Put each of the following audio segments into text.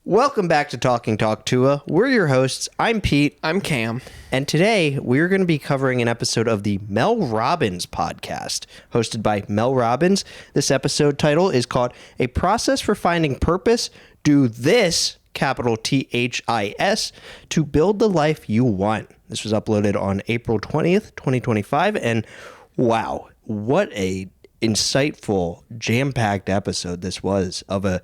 Welcome back to Talking Talk Tuah. We're your hosts. I'm Pete. I'm Cam. And today we're going to be covering an episode of the Mel Robbins Podcast, hosted by Mel Robbins. This episode title is called A Process for Finding Purpose. Do this, capital THIS, to build the life you want. This was uploaded on April 20th, 2025. And wow, what a insightful, jam-packed episode this was of a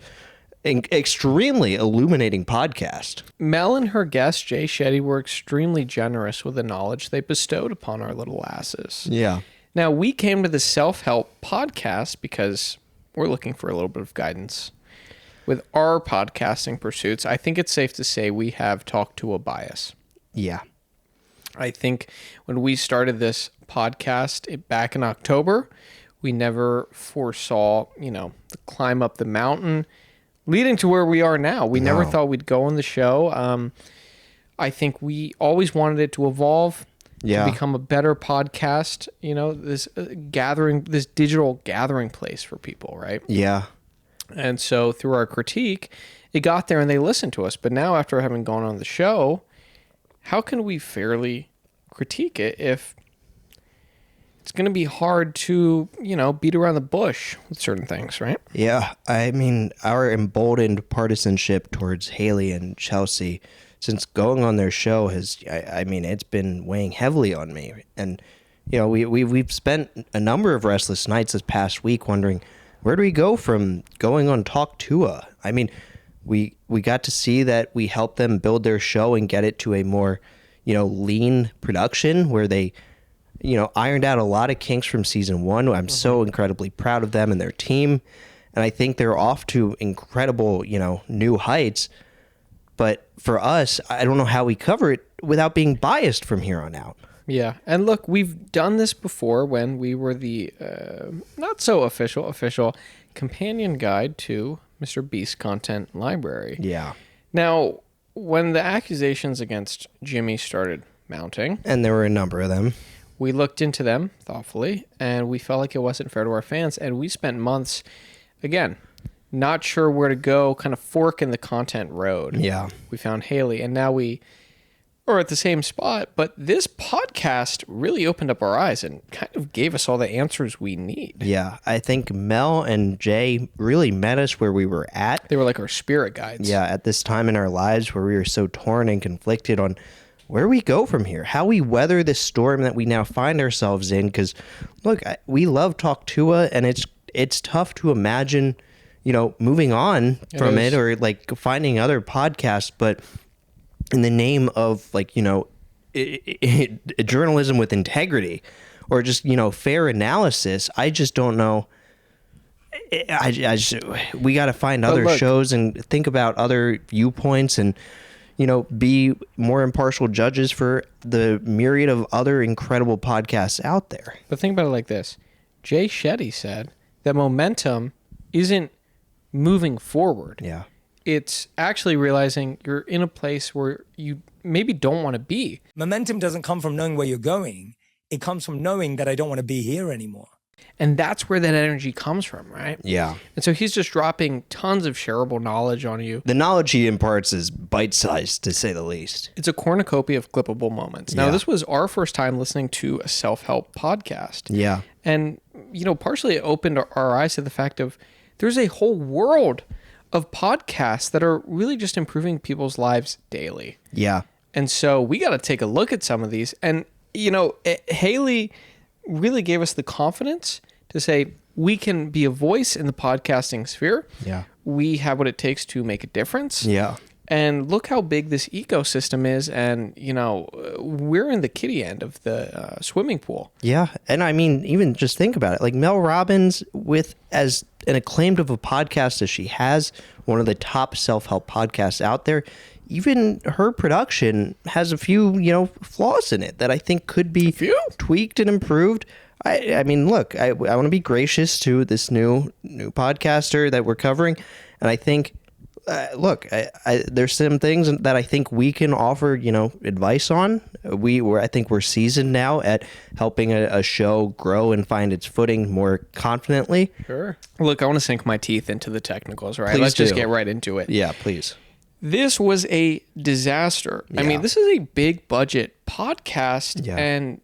extremely illuminating podcast. Mel and her guest, Jay Shetty, were extremely generous with the knowledge they bestowed upon our little asses. Yeah. Now, we came to the self-help podcast because we're looking for a little bit of guidance. With our podcasting pursuits, I think it's safe to say we have talked to a bias. Yeah. I think when we started this podcast back in October, we never foresaw, the climb up the mountain leading to where we are now. We never thought we'd go on the show. I think we always wanted it to evolve, to become a better podcast, this this digital gathering place for people, right? Yeah. And so through our critique, it got there and they listened to us. But now after having gone on the show, how can we fairly critique it if it's going to be hard to, beat around the bush with certain things, right? Yeah. I mean, our emboldened partisanship towards Haley and Chelsea since going on their show has, it's been weighing heavily on me. And, we've spent a number of restless nights this past week wondering, where do we go from going on Talk Tuah? I mean, we got to see that we helped them build their show and get it to a more, lean production where they, ironed out a lot of kinks from season one. I'm so incredibly proud of them and their team. And I think they're off to incredible, new heights. But for us, I don't know how we cover it without being biased from here on out. Yeah. And look, we've done this before when we were the not so official companion guide to Mr. Beast Content Library. Yeah. Now, when the accusations against Jimmy started mounting, and there were a number of them, we looked into them thoughtfully, and we felt like it wasn't fair to our fans. And we spent months, again, not sure where to go, kind of fork in the content road. Yeah. We found Haley, and now we are at the same spot. But this podcast really opened up our eyes and kind of gave us all the answers we need. Yeah. I think Mel and Jay really met us where we were at. They were like our spirit guides. Yeah. At this time in our lives where we were so torn and conflicted on where we go from here, how we weather this storm that we now find ourselves in. Because, look, we love Talk Tuah, and it's tough to imagine, moving on from it or like finding other podcasts. But in the name of journalism with integrity or just, fair analysis, I just don't know. We got to find other shows and think about other viewpoints and, be more impartial judges for the myriad of other incredible podcasts out there. But think about it like this. Jay Shetty said that momentum isn't moving forward. Yeah. It's actually realizing you're in a place where you maybe don't want to be. Momentum doesn't come from knowing where you're going. It comes from knowing that I don't want to be here anymore. And that's where that energy comes from, right? Yeah. And so he's just dropping tons of shareable knowledge on you. The knowledge he imparts is bite-sized, to say the least. It's a cornucopia of clippable moments. Now, this was our first time listening to a self-help podcast. Yeah. And, partially it opened our eyes to the fact of there's a whole world of podcasts that are really just improving people's lives daily. Yeah. And so we got to take a look at some of these. And, Haley really gave us the confidence to say we can be a voice in the podcasting sphere. Yeah. We have what it takes to make a difference. Yeah. And look how big this ecosystem is. And, we're in the kiddie end of the swimming pool. Yeah. And I mean, even just think about it. Like Mel Robbins, with as an acclaimed of a podcast as she has, one of the top self-help podcasts out there, even her production has a few, flaws in it that I think could be tweaked and improved. I mean, look, I want to be gracious to this new podcaster that we're covering. And I think, there's some things that I think we can offer, advice on. I think we're seasoned now at helping a show grow and find its footing more confidently. Sure. Look, I want to sink my teeth into the technicals, right? Please Let's just do. get right into it. Yeah, please. This was a disaster. I mean, this is a big budget podcast, and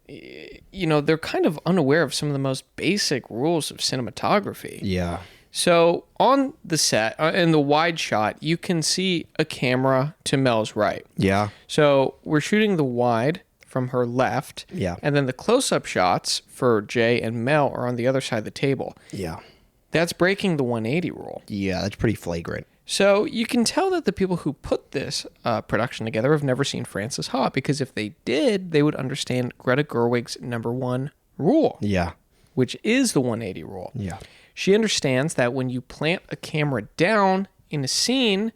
they're kind of unaware of some of the most basic rules of cinematography. Yeah. So on the set, in the wide shot, you can see a camera to Mel's right. Yeah. So we're shooting the wide from her left. Yeah. And then the close-up shots for Jay and Mel are on the other side of the table. Yeah. That's breaking the 180 rule. Yeah, that's pretty flagrant. So you can tell that the people who put this production together have never seen Frances Ha, because if they did, they would understand Greta Gerwig's #1 rule. Yeah. Which is the 180 rule. Yeah. She understands that when you plant a camera down in a scene,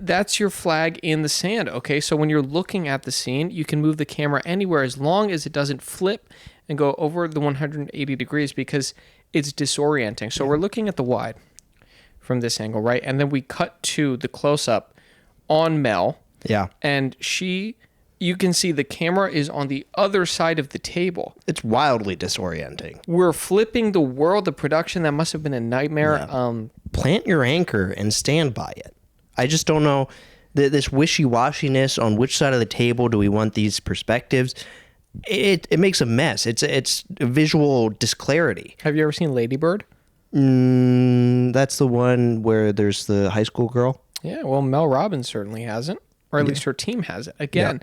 that's your flag in the sand, okay? So when you're looking at the scene, you can move the camera anywhere as long as it doesn't flip and go over the 180 degrees, because it's disorienting. So we're looking at the wide from this angle, right? And then we cut to the close-up on Mel. Yeah. And you can see the camera is on the other side of the table. It's wildly disorienting. We're flipping the world of production. That must have been a nightmare. Yeah. Plant your anchor and stand by it. I just don't know this wishy-washiness on which side of the table do we want these perspectives. It makes a mess. It's a visual disclarity. Have you ever seen Lady Bird? That's the one where there's the high school girl. Yeah, well, Mel Robbins certainly hasn't, or at least her team has it. Again,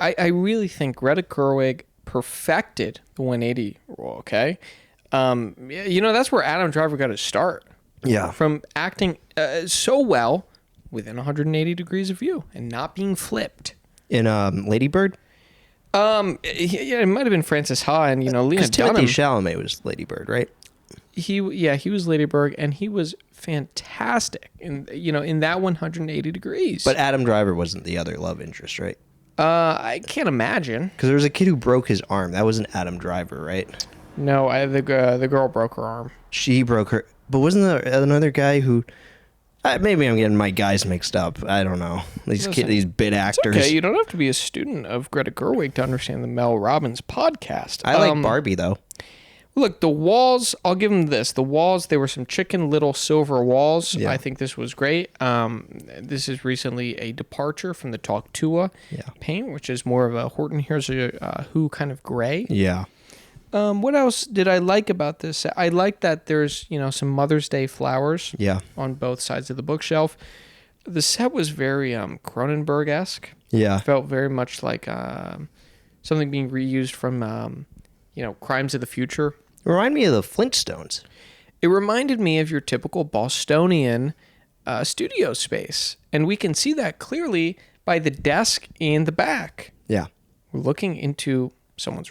I really think Greta Gerwig perfected the 180 rule, okay? That's where Adam Driver got his start. Yeah. From acting so well within 180 degrees of view and not being flipped. In Lady Bird? It might have been Frances Ha and, Lena Because Dunham. Timothy Chalamet was Lady Bird, right? He was Lady Bird, and he was fantastic in that 180 degrees. But Adam Driver wasn't the other love interest, right? I can't imagine. Because there was a kid who broke his arm. That wasn't Adam Driver, right? No, the girl broke her arm. She broke her. But wasn't there another guy who... maybe I'm getting my guys mixed up. I don't know. These bit actors. It's okay, you don't have to be a student of Greta Gerwig to understand the Mel Robbins podcast. I like Barbie, though. Look, the walls, I'll give them this. The walls, they were some Chicken Little silver walls. Yeah. I think this was great. This is recently a departure from the Tuah paint, which is more of a Horton Hears a Who kind of gray. Yeah. What else did I like about this? I like that there's, some Mother's Day flowers on both sides of the bookshelf. The set was very Cronenberg-esque. Yeah. Felt very much like something being reused from, Crimes of the Future. Remind me of the Flintstones. It reminded me of your typical Bostonian studio space. And we can see that clearly by the desk in the back. Yeah. We're looking into someone's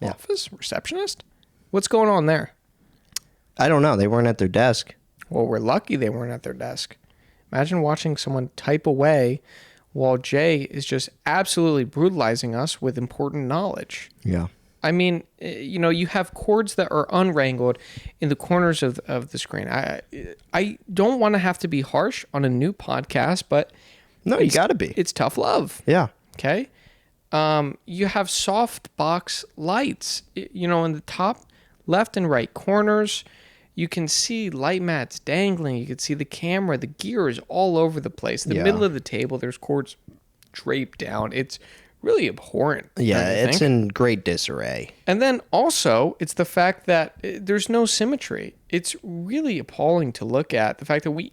office, receptionist. What's going on there? I don't know. They weren't at their desk. Well, we're lucky they weren't at their desk. Imagine watching someone type away while Jay is just absolutely brutalizing us with important knowledge. Yeah. I mean, you have cords that are unwrangled in the corners of the screen. I don't want to have to be harsh on a new podcast, but... No, you got to be. It's tough love. Yeah. Okay? You have soft box lights, in the top left and right corners. You can see light mats dangling. You can see the camera. The gear is all over the place. The middle of the table, there's cords draped down. It's really abhorrent. Yeah, it's in great disarray. And then also, it's the fact that there's no symmetry. It's really appalling to look at. The fact that we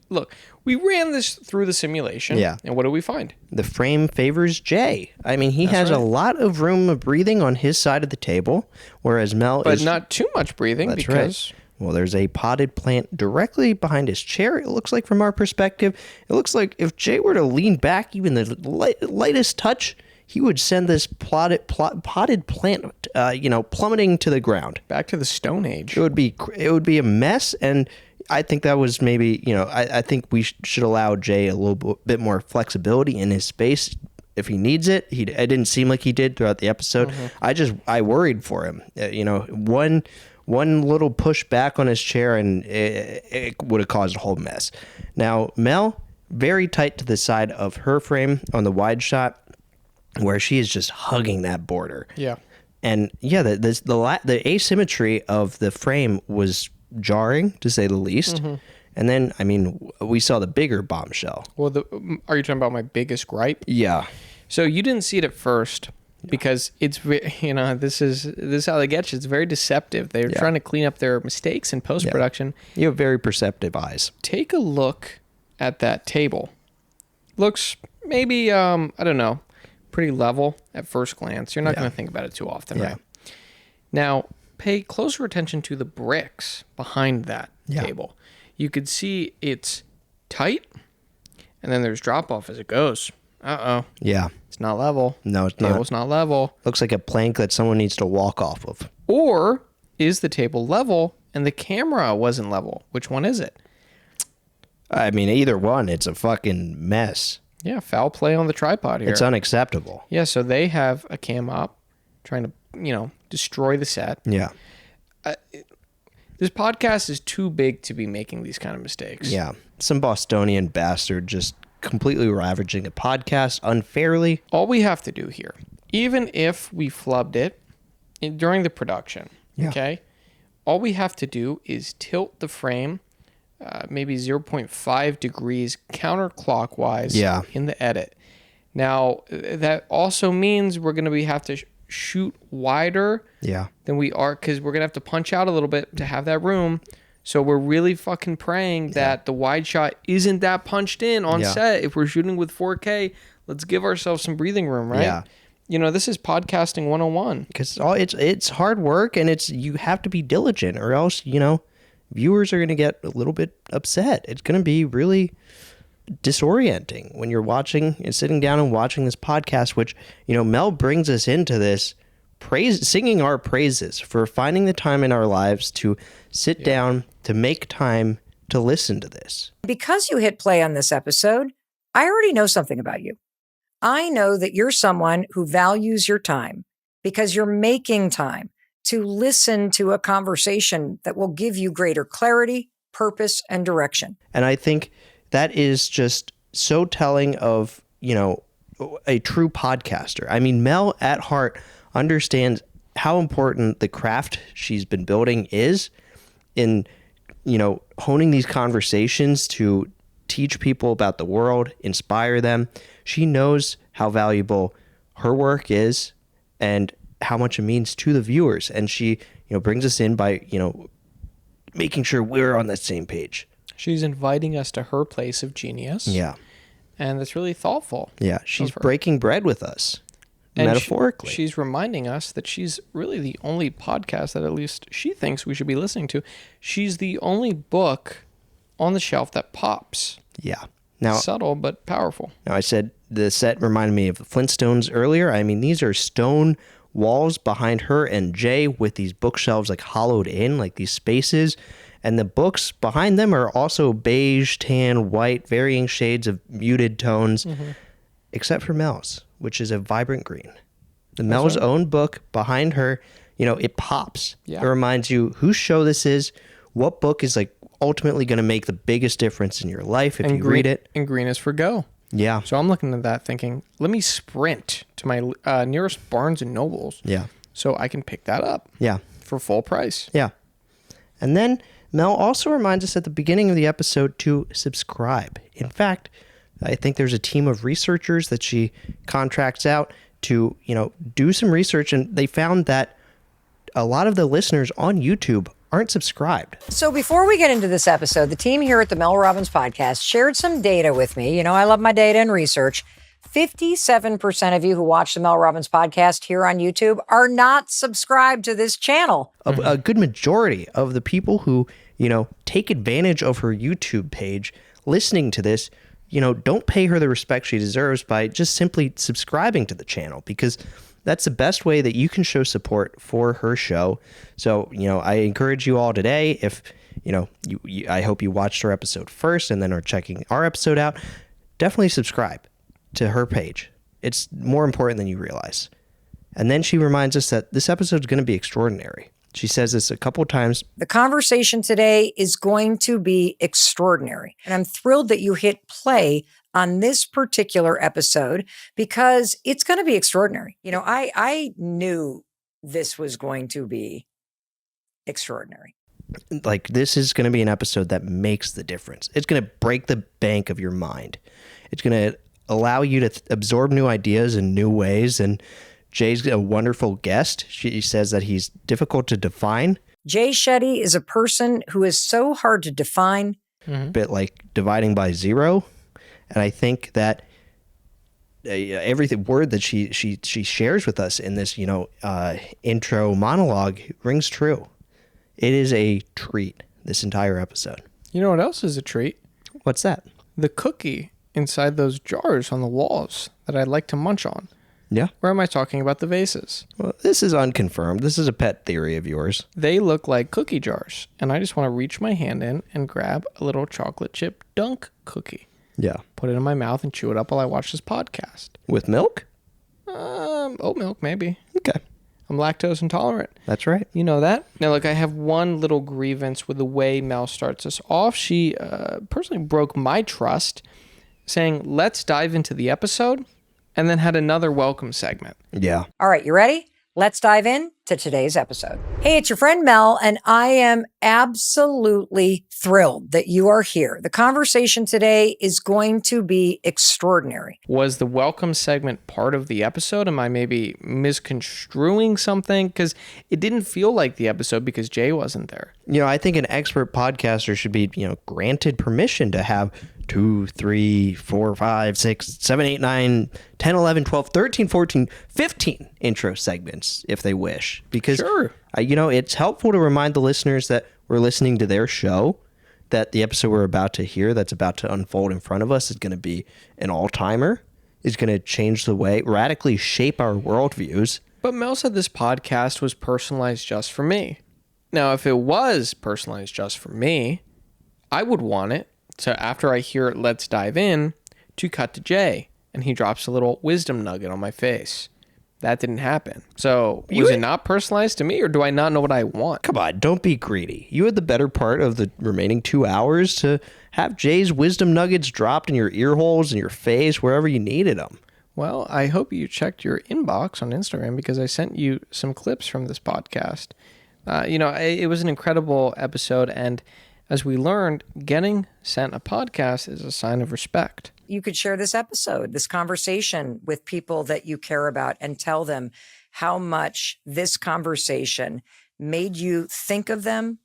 ran this through the simulation. Yeah. And what do we find? The frame favors Jay. I mean, he has a lot of room of breathing on his side of the table, whereas Mel But not too much breathing. That's because... right. Well, there's a potted plant directly behind his chair. It looks like, from our perspective, it looks like if Jay were to lean back even the lightest touch, he would send this potted plant, plummeting to the ground. Back to the Stone Age. It would be a mess, and I think that was maybe, I think we should allow Jay a little bit more flexibility in his space if he needs it. It didn't seem like he did throughout the episode. Mm-hmm. I worried for him. One little push back on his chair, and it would have caused a whole mess. Now, Mel, very tight to the side of her frame on the wide shot, where she is just hugging that border. Yeah. And yeah, the asymmetry of the frame was jarring, to say the least. Mm-hmm. And then, I mean, we saw the bigger bombshell. Well, are you talking about my biggest gripe? Yeah. So you didn't see it at first because it's, this is how they get you. It's very deceptive. They're trying to clean up their mistakes in post-production. You have very perceptive eyes. Take a look at that table. Looks maybe, I don't know, pretty level at first glance. You're not going to think about it too often, right? Now, pay closer attention to the bricks behind that table. You could see it's tight, and then there's drop-off as it goes. Uh-oh. Yeah. It's not level. No, it's not. Table's not level. Looks like a plank that someone needs to walk off of. Or is the table level and the camera wasn't level? Which one is it? I mean, either one, it's a fucking mess. Yeah, foul play on the tripod here. It's unacceptable. Yeah, so they have a cam op trying to, destroy the set. Yeah. This podcast is too big to be making these kind of mistakes. Yeah. Some Bostonian bastard just completely ravaging a podcast unfairly. All we have to do here, even if we flubbed it during the production, okay, all we have to do is tilt the frame maybe 0.5 degrees counterclockwise in the edit. Now, that also means we're going to have to shoot wider than we are, because we're going to have to punch out a little bit to have that room. So we're really fucking praying that the wide shot isn't that punched in on set. If we're shooting with 4K, let's give ourselves some breathing room, right? Yeah. This is podcasting 101. Because it's hard work, and you have to be diligent, or else, viewers are going to get a little bit upset. It's going to be really disorienting when you're watching and sitting down and watching this podcast, which, Mel brings us into this singing our praises for finding the time in our lives to sit down, to make time to listen to this. Because you hit play on this episode, I already know something about you. I know that you're someone who values your time because you're making time to listen to a conversation that will give you greater clarity, purpose, and direction. And I think that is just so telling of, a true podcaster. I mean, Mel at heart understands how important the craft she's been building is in, honing these conversations to teach people about the world, inspire them. She knows how valuable her work is and how much it means to the viewers. And she, brings us in by, making sure we're on that same page. She's inviting us to her place of genius. Yeah. And that's really thoughtful. Yeah. She's breaking bread with us. And metaphorically. She's reminding us that she's really the only podcast that at least she thinks we should be listening to. She's the only book on the shelf that pops. Yeah. Now, subtle but powerful. Now, I said the set reminded me of the Flintstones earlier. I mean, these are stone walls behind her and Jay with these bookshelves like hollowed in, like these spaces. And the books behind them are also beige, tan, white, varying shades of muted tones, except for Mel's, which is a vibrant green. The Mel's own book behind her, it pops. Yeah. It reminds you whose show this is, what book is like ultimately going to make the biggest difference in your life if you read it. And green is for go. Yeah. So I'm looking at that thinking, let me sprint to my nearest Barnes and Nobles. Yeah. So I can pick that up. Yeah. For full price. Yeah. And then Mel also reminds us at the beginning of the episode to subscribe. In fact, I think there's a team of researchers that she contracts out to, do some research, and they found that a lot of the listeners on YouTube aren't subscribed. So before we get into this episode, the team here at the Mel Robbins Podcast shared some data with me. I love my data and research. 57% of you who watch the Mel Robbins Podcast here on YouTube are not subscribed to this channel. A good majority of the people who, take advantage of her YouTube page, listening to this, don't pay her the respect she deserves by just simply subscribing to the channel, because that's the best way that you can show support for her show. So, I encourage you all today, if, I hope you watched her episode first and then are checking our episode out, definitely subscribe to her page. It's more important than you realize. And then she reminds us that this episode is going to be extraordinary. She says this a couple of times. The conversation today is going to be extraordinary. And I'm thrilled that you hit play on this particular episode because it's going to be extraordinary. I knew this was going to be extraordinary. Like, this is going to be an episode that makes the difference. It's going to break the bank of your mind. It's going to allow you to absorb new ideas in new ways. And Jay's a wonderful guest. She says that he's difficult to define. Jay Shetty is a person who is so hard to define. A bit like dividing by zero. And I think that every word that she shares with us in this, intro monologue rings true. It is a treat, this entire episode. You know what else is a treat? What's that? The cookie inside those jars on the walls that I'd like to munch on. Yeah. Where am I talking about the vases? Well, this is unconfirmed. This is a pet theory of yours. They look like cookie jars, and I just want to reach my hand in and grab a little chocolate chip dunk cookie. Yeah. Put it in my mouth and chew it up while I watch this podcast. With milk? Oat milk, maybe. Okay. I'm lactose intolerant. That's right. You know that? Now, look, I have one little grievance with the way Mel starts us off. She personally broke my trust, saying, let's dive into the episode, and then had another welcome segment. Yeah. All right, you ready? Let's dive in to today's episode. Hey, it's your friend Mel, and I am absolutely thrilled that you are here. The conversation today is going to be extraordinary. Was the welcome segment part of the episode? Am I maybe misconstruing something? Because it didn't feel like the episode because Jay wasn't there. I think an expert podcaster should be, granted permission to have 2, 3, 4, 5, 6, 7, 8, 9, 10, 11, 12, 13, 14, 15 intro segments if they wish. Because, Sure. It's helpful to remind the listeners that we're listening to their show, that the episode we're about to hear that's about to unfold in front of us is going to be an all-timer, is going to change the way, radically shape our worldviews. But Mel said this podcast was personalized just for me. Now, if it was personalized just for me, I would want it to, after I hear Let's Dive In, to cut to Jay, and he drops a little wisdom nugget on my face. That didn't happen. So, was it not personalized to me, or do I not know what I want? Come on, don't be greedy. You had the better part of the remaining 2 hours to have Jay's wisdom nuggets dropped in your ear holes and your face, wherever you needed them. Well, I hope you checked your inbox on Instagram because I sent you some clips from this podcast. It was an incredible episode, and as we learned, getting sent a podcast is a sign of respect. You could share this episode, this conversation with people that you care about and tell them how much this conversation made you think of them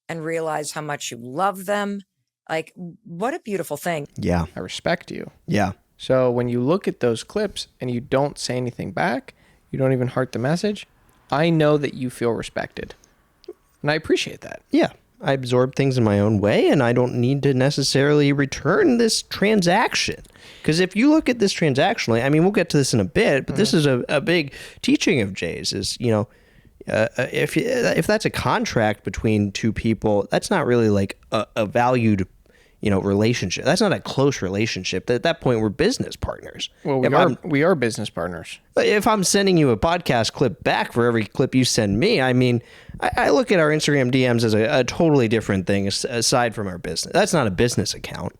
and realize how much you love them. Like, what a beautiful thing. Yeah. I respect you. Yeah. So when you look at those clips and you don't say anything back, you don't even heart the message, I know that you feel respected. And I appreciate that. Yeah. I absorb things in my own way, and I don't need to necessarily return this transaction. Because if you look at this transactionally, we'll get to this in a bit, but this is a big teaching of Jay's is, if that's a contract between two people, that's not really like a valued, relationship. That's not a close relationship. At that point, we're business partners. Well, we are business partners. If I'm sending you a podcast clip back for every clip you send me, I look at our Instagram DMs as a totally different thing aside from our business. That's not a business account.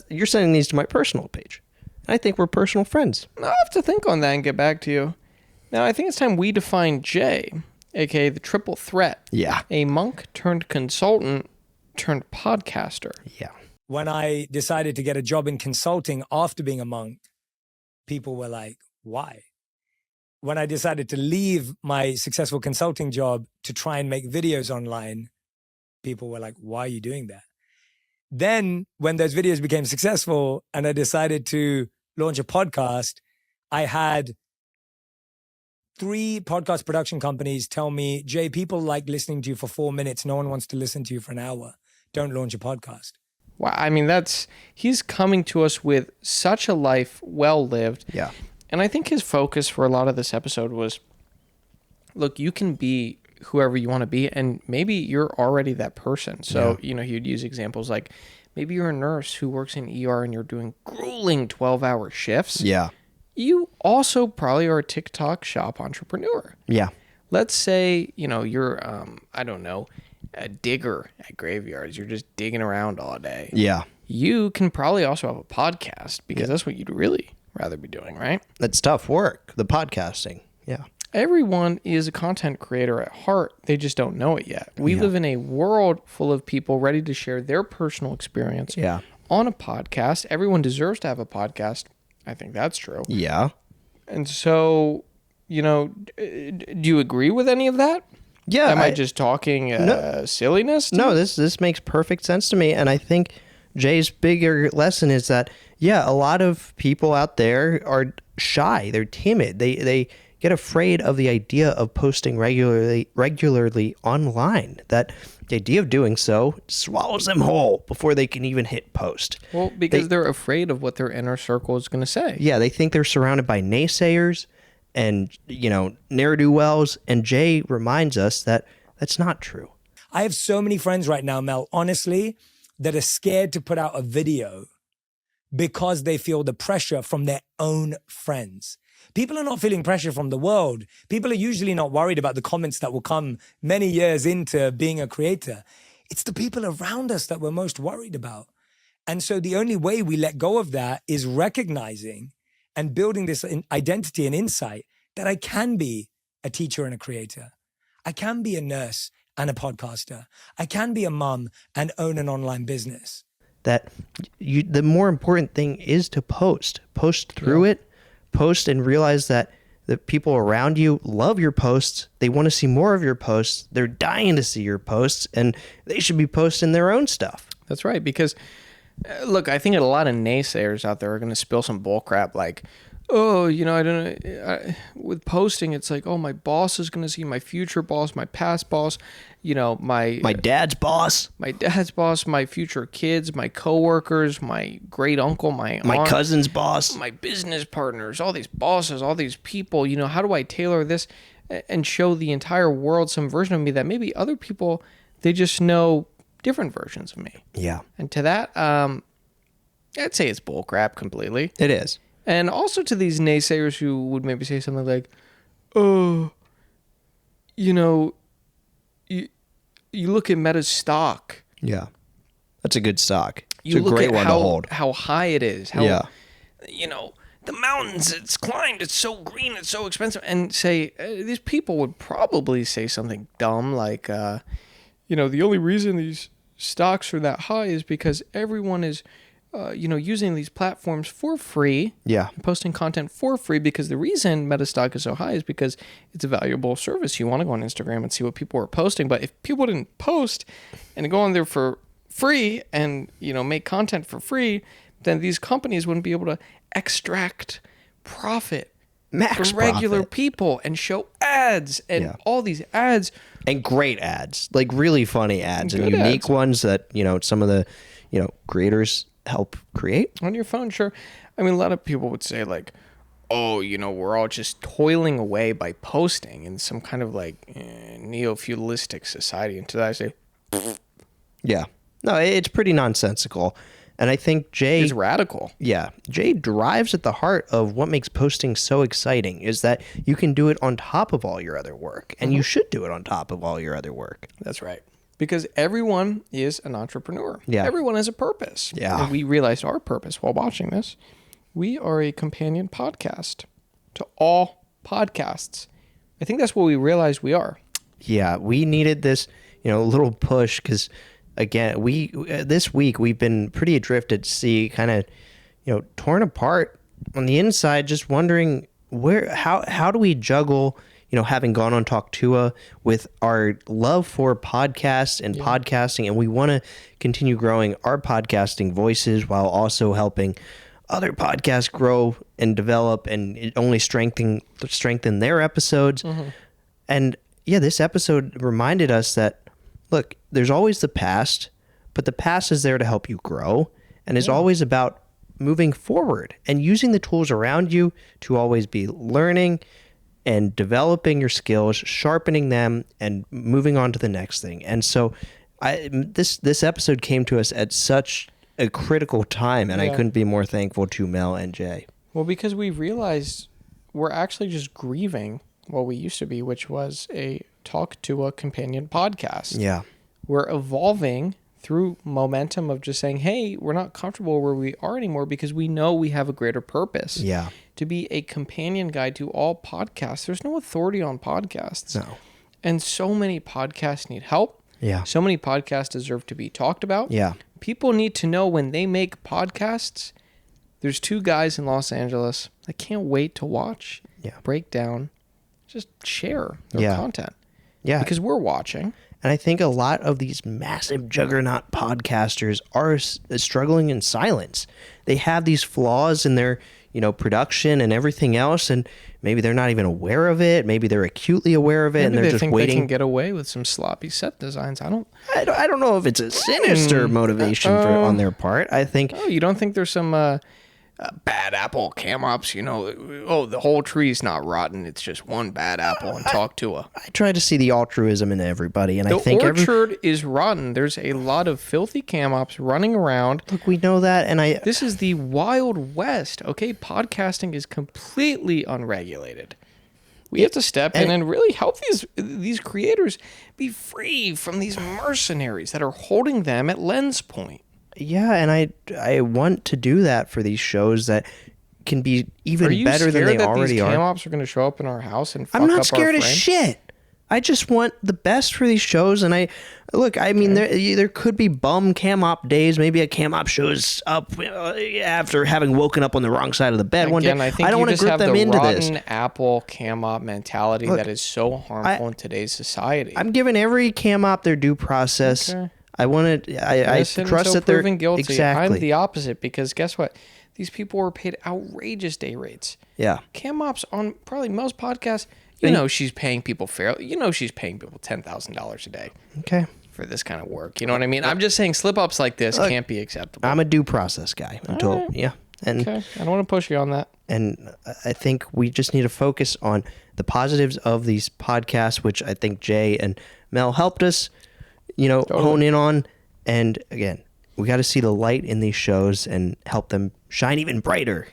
You're sending these to my personal page. I think we're personal friends. I'll have to think on that and get back to you. Now, I think it's time we define Jay, a.k.a. the triple threat. Yeah. A monk turned consultant turned podcaster. Yeah. When I decided to get a job in consulting after being a monk, people were like, why? When I decided to leave my successful consulting job to try and make videos online, people were like, why are you doing that? Then when those videos became successful and I decided to launch a podcast, I had 3 podcast production companies tell me, Jay, people like listening to you for 4 minutes. No one wants to listen to you for an hour. Don't launch a podcast. Wow. He's coming to us with such a life well lived. Yeah. And I think his focus for a lot of this episode was, look, you can be whoever you want to be, and maybe you're already that person. So, he'd use examples like maybe you're a nurse who works in ER and you're doing grueling 12-hour shifts. Yeah. You also probably are a TikTok shop entrepreneur. Yeah. Let's say, you're, a digger at graveyards. You're just digging around all day. Yeah. You can probably also have a podcast because that's what you'd really rather be doing, right? That's tough work, the podcasting. Yeah. everyone is a content creator at heart. They just don't know it yet. We live in a world full of people ready to share their personal experience on a podcast. Everyone deserves to have a podcast. I think that's true. Yeah. And so, do you agree with any of that? Yeah. Am I just talking silliness? No, this makes perfect sense to me. And I think Jay's bigger lesson is that, a lot of people out there are shy. They're timid. They get afraid of the idea of posting regularly online. That the idea of doing so swallows them whole before they can even hit post. Well, because they're afraid of what their inner circle is going to say. Yeah, they think they're surrounded by naysayers and, ne'er-do-wells. And Jay reminds us that that's not true. I have so many friends right now, Mel, honestly, that are scared to put out a video because they feel the pressure from their own friends. People are not feeling pressure from the world. People are usually not worried about the comments that will come many years into being a creator. It's the people around us that we're most worried about. And so the only way we let go of that is recognizing and building this identity and insight that I can be a teacher and a creator. I can be a nurse and a podcaster. I can be a mom and own an online business. That the more important thing is to post through it, post and realize that the people around you love your posts. They want to see more of your posts. They're dying to see your posts, and they should be posting their own stuff. That's right. Because look, I think a lot of naysayers out there are going to spill some bullcrap like, oh, with posting, it's like, oh, my boss is going to see, my future boss, my past boss, my dad's boss, my future kids, my coworkers, my great uncle, my aunt, cousin's boss, my business partners, all these bosses, all these people, how do I tailor this and show the entire world some version of me that maybe other people, they just know different versions of me. Yeah. And to that, I'd say it's bullcrap completely. It is. And also to these naysayers who would maybe say something like, oh, you look at Meta's stock. Yeah. That's a good stock. It's You a look great at one to hold. how high it is. How, Yeah. The mountains, it's climbed, it's so green, it's so expensive. And say, these people would probably say something dumb like, the only reason these stocks are that high is because everyone is using these platforms for free, and posting content for free, because the reason Meta stock is so high is because it's a valuable service. You want to go on Instagram and see what people are posting, but if people didn't post and go on there for free and make content for free, then these companies wouldn't be able to extract profit Max from regular profit. people and show ads and all these ads. And great ads, like really funny ads and Good unique ads. ones that, some of the, creators help create. On your phone, sure. I mean, a lot of people would say like, oh, we're all just toiling away by posting in some kind of like neo-feudalistic society. And to that I say, Yeah. No, it's pretty nonsensical. And I think Jay... it's radical. Yeah. Jay drives at the heart of what makes posting so exciting is that you can do it on top of all your other work. And you should do it on top of all your other work. That's right. Because everyone is an entrepreneur. Yeah. Everyone has a purpose. Yeah. And we realized our purpose while watching this. We are a companion podcast to all podcasts. I think that's what we realized we are. Yeah. We needed this, little push because, again, this week we've been pretty adrift at sea, kind of, torn apart on the inside, just wondering how do we juggle, having gone on Talk Tuah with our love for podcasts and podcasting, and we want to continue growing our podcasting voices while also helping other podcasts grow and develop and it only strengthen their episodes. And this episode reminded us that, look, there's always the past, but the past is there to help you grow and is always about moving forward and using the tools around you to always be learning and developing your skills, sharpening them, and moving on to the next thing. And so this episode came to us at such a critical time, and I couldn't be more thankful to Mel and Jay. Well, because we realized we're actually just grieving what we used to be, which was a Talk Tuah companion podcast. Yeah. We're evolving through momentum of just saying, hey, we're not comfortable where we are anymore because we know we have a greater purpose. Yeah. to be a companion guide to all podcasts. There's no authority on podcasts. No. And so many podcasts need help. Yeah. So many podcasts deserve to be talked about. Yeah. People need to know when they make podcasts. There's 2 guys in Los Angeles. I can't wait to watch, break down, just share their content. Yeah. Because we're watching. And I think a lot of these massive juggernaut podcasters are struggling in silence. They have these flaws in their, production and everything else, and maybe they're not even aware of it. Maybe they're acutely aware of it, Maybe and they're they just think waiting. they can get away with some sloppy set designs. I don't know if it's a sinister motivation on their part. I think. Oh, you don't think there's some bad apple cam ops? The whole tree's not rotten. It's just one bad apple. And talk to her. I try to see the altruism in everybody, and I think the orchard is rotten. There's a lot of filthy cam ops running around. Look, we know that, and This is the Wild West. Okay, podcasting is completely unregulated. We have to step in and really help these creators be free from these mercenaries that are holding them at lens point. Yeah, and I want to do that for these shows that can be even better than they already are. Are you scared that these cam ops are going to show up in our house and fuck I'm up not our scared of frame? shit. I just want the best for these shows, and there could be bum cam op days. Maybe a cam op shows up after having woken up on the wrong side of the bed one day. I think don't you want to just group have them the into rotten this. apple cam op mentality that is so harmful in today's society. I'm giving every cam op their due process. Okay. I trust that they're proven guilty. exactly. I'm the opposite, because guess what? These people were paid outrageous day rates. Yeah. Cam ops on probably most podcasts. She's paying people fairly. She's paying people $10,000 a day. Okay. For this kind of work. You know what I mean? I'm just saying slip ups like this can't be acceptable. I'm a due process guy until and okay. I don't want to push you on that. And I think we just need to focus on the positives of these podcasts, which I think Jay and Mel helped us, hone in on. And again, we got to see the light in these shows and help them shine even brighter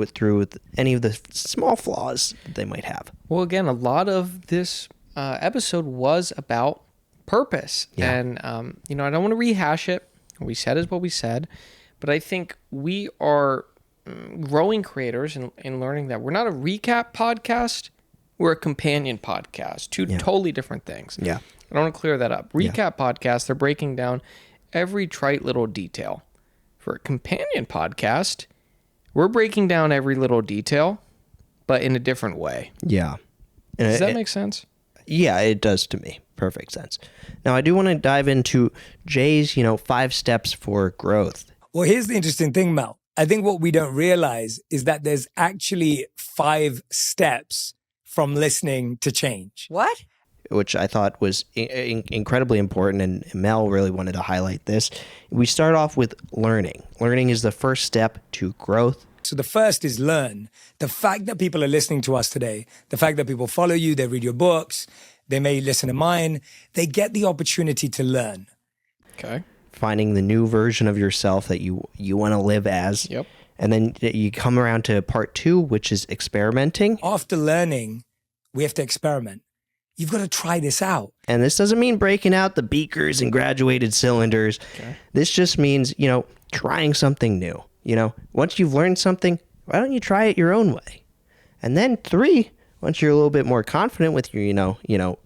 through any of the small flaws that they might have. Well, again, a lot of this episode was about purpose. Yeah. And, I don't want to rehash it. What we said is what we said. But I think we are growing creators and learning that we're not a recap podcast. We're a companion podcast. Two totally different things. Yeah. I want to clear that up. Recap podcasts, they're breaking down every trite little detail. For a companion podcast, we're breaking down every little detail, but in a different way. Yeah. Does that make sense? Yeah, it does to me. Perfect sense. Now, I do want to dive into Jay's, 5 steps for growth. Well, here's the interesting thing, Mel. I think what we don't realize is that there's actually 5 steps from listening to change. What? Which I thought was incredibly important, and Mel really wanted to highlight this. We start off with learning. Learning is the first step to growth. So the first is learn. The fact that people are listening to us today, the fact that people follow you, they read your books, they may listen to mine, they get the opportunity to learn. Okay. Finding the new version of yourself that you want to live as. Yep. And then you come around to part 2, which is experimenting. After learning, we have to experiment. You've got to try this out. And this doesn't mean breaking out the beakers and graduated cylinders. Okay. This just means, trying something new. Once you've learned something, why don't you try it your own way? And then 3, once you're a little bit more confident with your,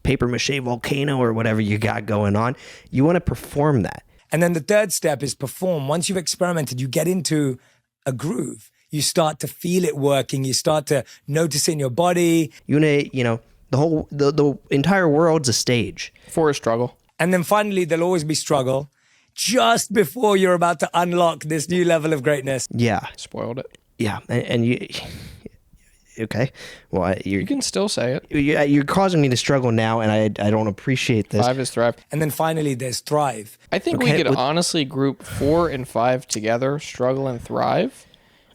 paper mache volcano or whatever you got going on, you want to perform that. And then the third step is perform. Once you've experimented, you get into a groove. You start to feel it working. You start to notice it in your body. The entire world's a stage. For a struggle. And then finally, there'll always be struggle just before you're about to unlock this new level of greatness. Yeah. Spoiled it. Yeah. And you... Okay. Well, you can still say it. You're causing me to struggle now, and I don't appreciate this. 5 is thrive. And then finally, there's thrive. I think we could honestly group 4 and 5 together, struggle and thrive.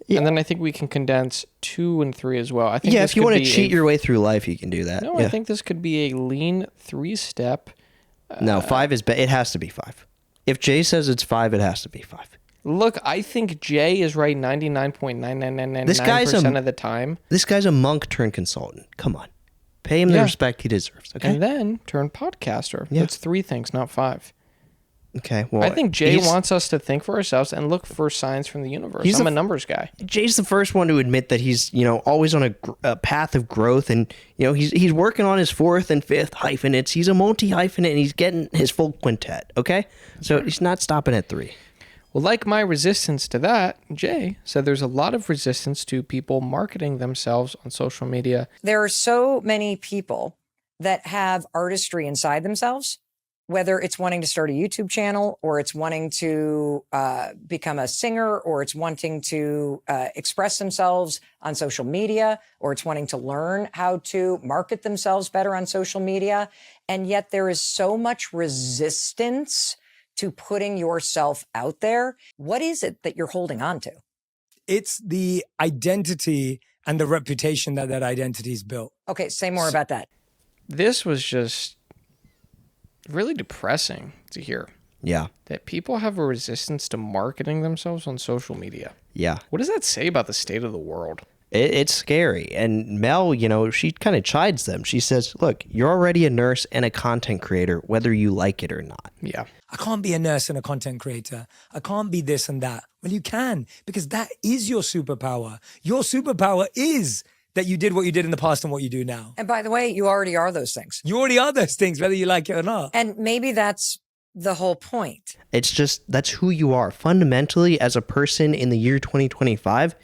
Yeah. And then I think we can condense 2 and 3 as well. I think if you want to cheat your way through life, you can do that. No, I think this could be a lean 3-step. No, 5 is it has to be 5. If Jay says it's 5, it has to be 5. Look, I think Jay is right 99.9999% of the time. This guy's a monk turned consultant. Come on. Pay him the respect he deserves, okay? And then turn podcaster. Yeah. That's 3 things, not 5. Okay, well, I think Jay wants us to think for ourselves and look for signs from the universe. I'm a numbers guy. Jay's the first one to admit that he's, always on a path of growth, and he's working on his 4th and 5th hyphenates. He's a multi-hyphenate, and he's getting his full quintet. Okay, so he's not stopping at 3. Well, like my resistance to that, Jay said there's a lot of resistance to people marketing themselves on social media. There are so many people that have artistry inside themselves, whether it's wanting to start a YouTube channel, or it's wanting to become a singer, or it's wanting to express themselves on social media, or it's wanting to learn how to market themselves better on social media. And yet there is so much resistance to putting yourself out there. What is it that you're holding on to? It's the identity and the reputation that identity's built. Okay, say more about that. This was just really depressing to hear. Yeah. That people have a resistance to marketing themselves on social media. Yeah. What does that say about the state of the world? It's scary. And Mel, she kind of chides them. She says, look, you're already a nurse and a content creator, whether you like it or not. Yeah. I can't be a nurse and a content creator. I can't be this and that. Well, you can, because that is your superpower. Your superpower is that you did what you did in the past and what you do now. And by the way, you already are those things. You already are those things, whether you like it or not. And maybe that's the whole point. It's just, that's who you are. Fundamentally, as a person in the year 2025,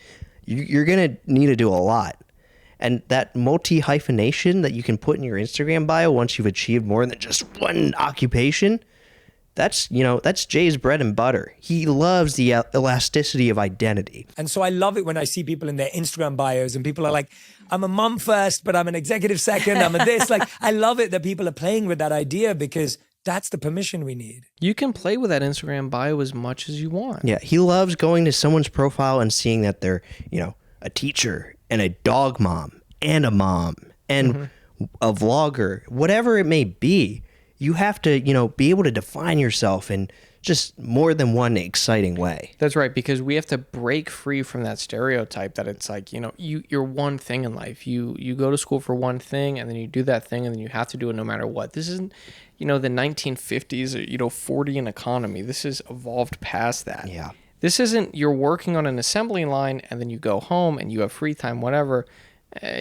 you're going to need to do a lot. And that multi-hyphenation that you can put in your Instagram bio once you've achieved more than just one occupation, that's Jay's bread and butter. He loves the elasticity of identity. And so I love it when I see people in their Instagram bios and people are like, I'm a mom first, but I'm an executive second. I'm a this. Like, I love it that people are playing with that idea, because that's the permission we need. You can play with that Instagram bio as much as you want. Yeah, he loves going to someone's profile and seeing that they're, a teacher and a dog mom and a mom and a vlogger, whatever it may be. You have to, be able to define yourself in just more than one exciting way. That's right, because we have to break free from that stereotype that it's like, you're one thing in life. You go to school for one thing, and then you do that thing, and then you have to do it no matter what. This isn't, the 1950s, 40 an economy. This has evolved past that. Yeah. This isn't you're working on an assembly line, and then you go home and you have free time, whatever.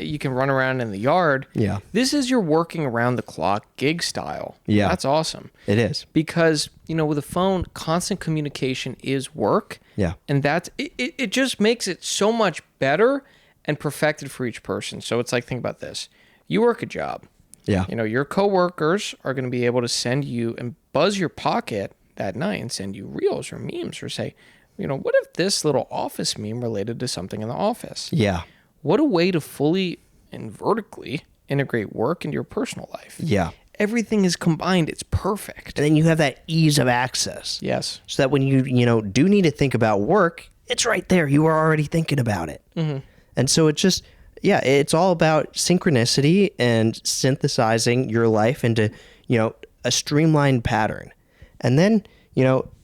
You can run around in the yard. Yeah. This is you're working around the clock, gig style. Yeah. That's awesome. It is. Because, with a phone, constant communication is work. Yeah. And it just makes it so much better and perfected for each person. So it's like, think about this. You work a job. Yeah. Your coworkers are going to be able to send you and buzz your pocket that night and send you reels or memes, or say, what if this little office meme related to something in the office? Yeah. What a way to fully and vertically integrate work into your personal life. Yeah. Everything is combined. It's perfect. And then you have that ease of access. Yes. So that when you do need to think about work, it's right there. You are already thinking about it. Mm-hmm. And so it's just, it's all about synchronicity and synthesizing your life into, a streamlined pattern. And then,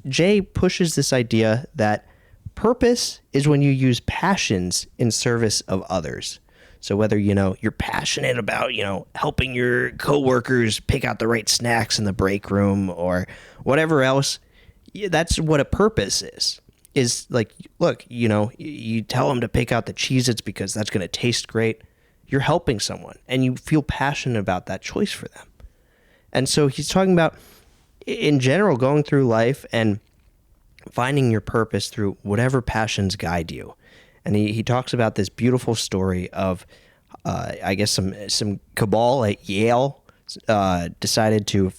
Jay pushes this idea that purpose is when you use passions in service of others. So whether, you're passionate about, helping your coworkers pick out the right snacks in the break room or whatever else, that's what a purpose is like, look, you tell them to pick out the Cheez-Its because that's going to taste great. You're helping someone and you feel passionate about that choice for them. And so he's talking about, in general, going through life and finding your purpose through whatever passions guide you. And he talks about this beautiful story of, I guess, some cabal at Yale decided to,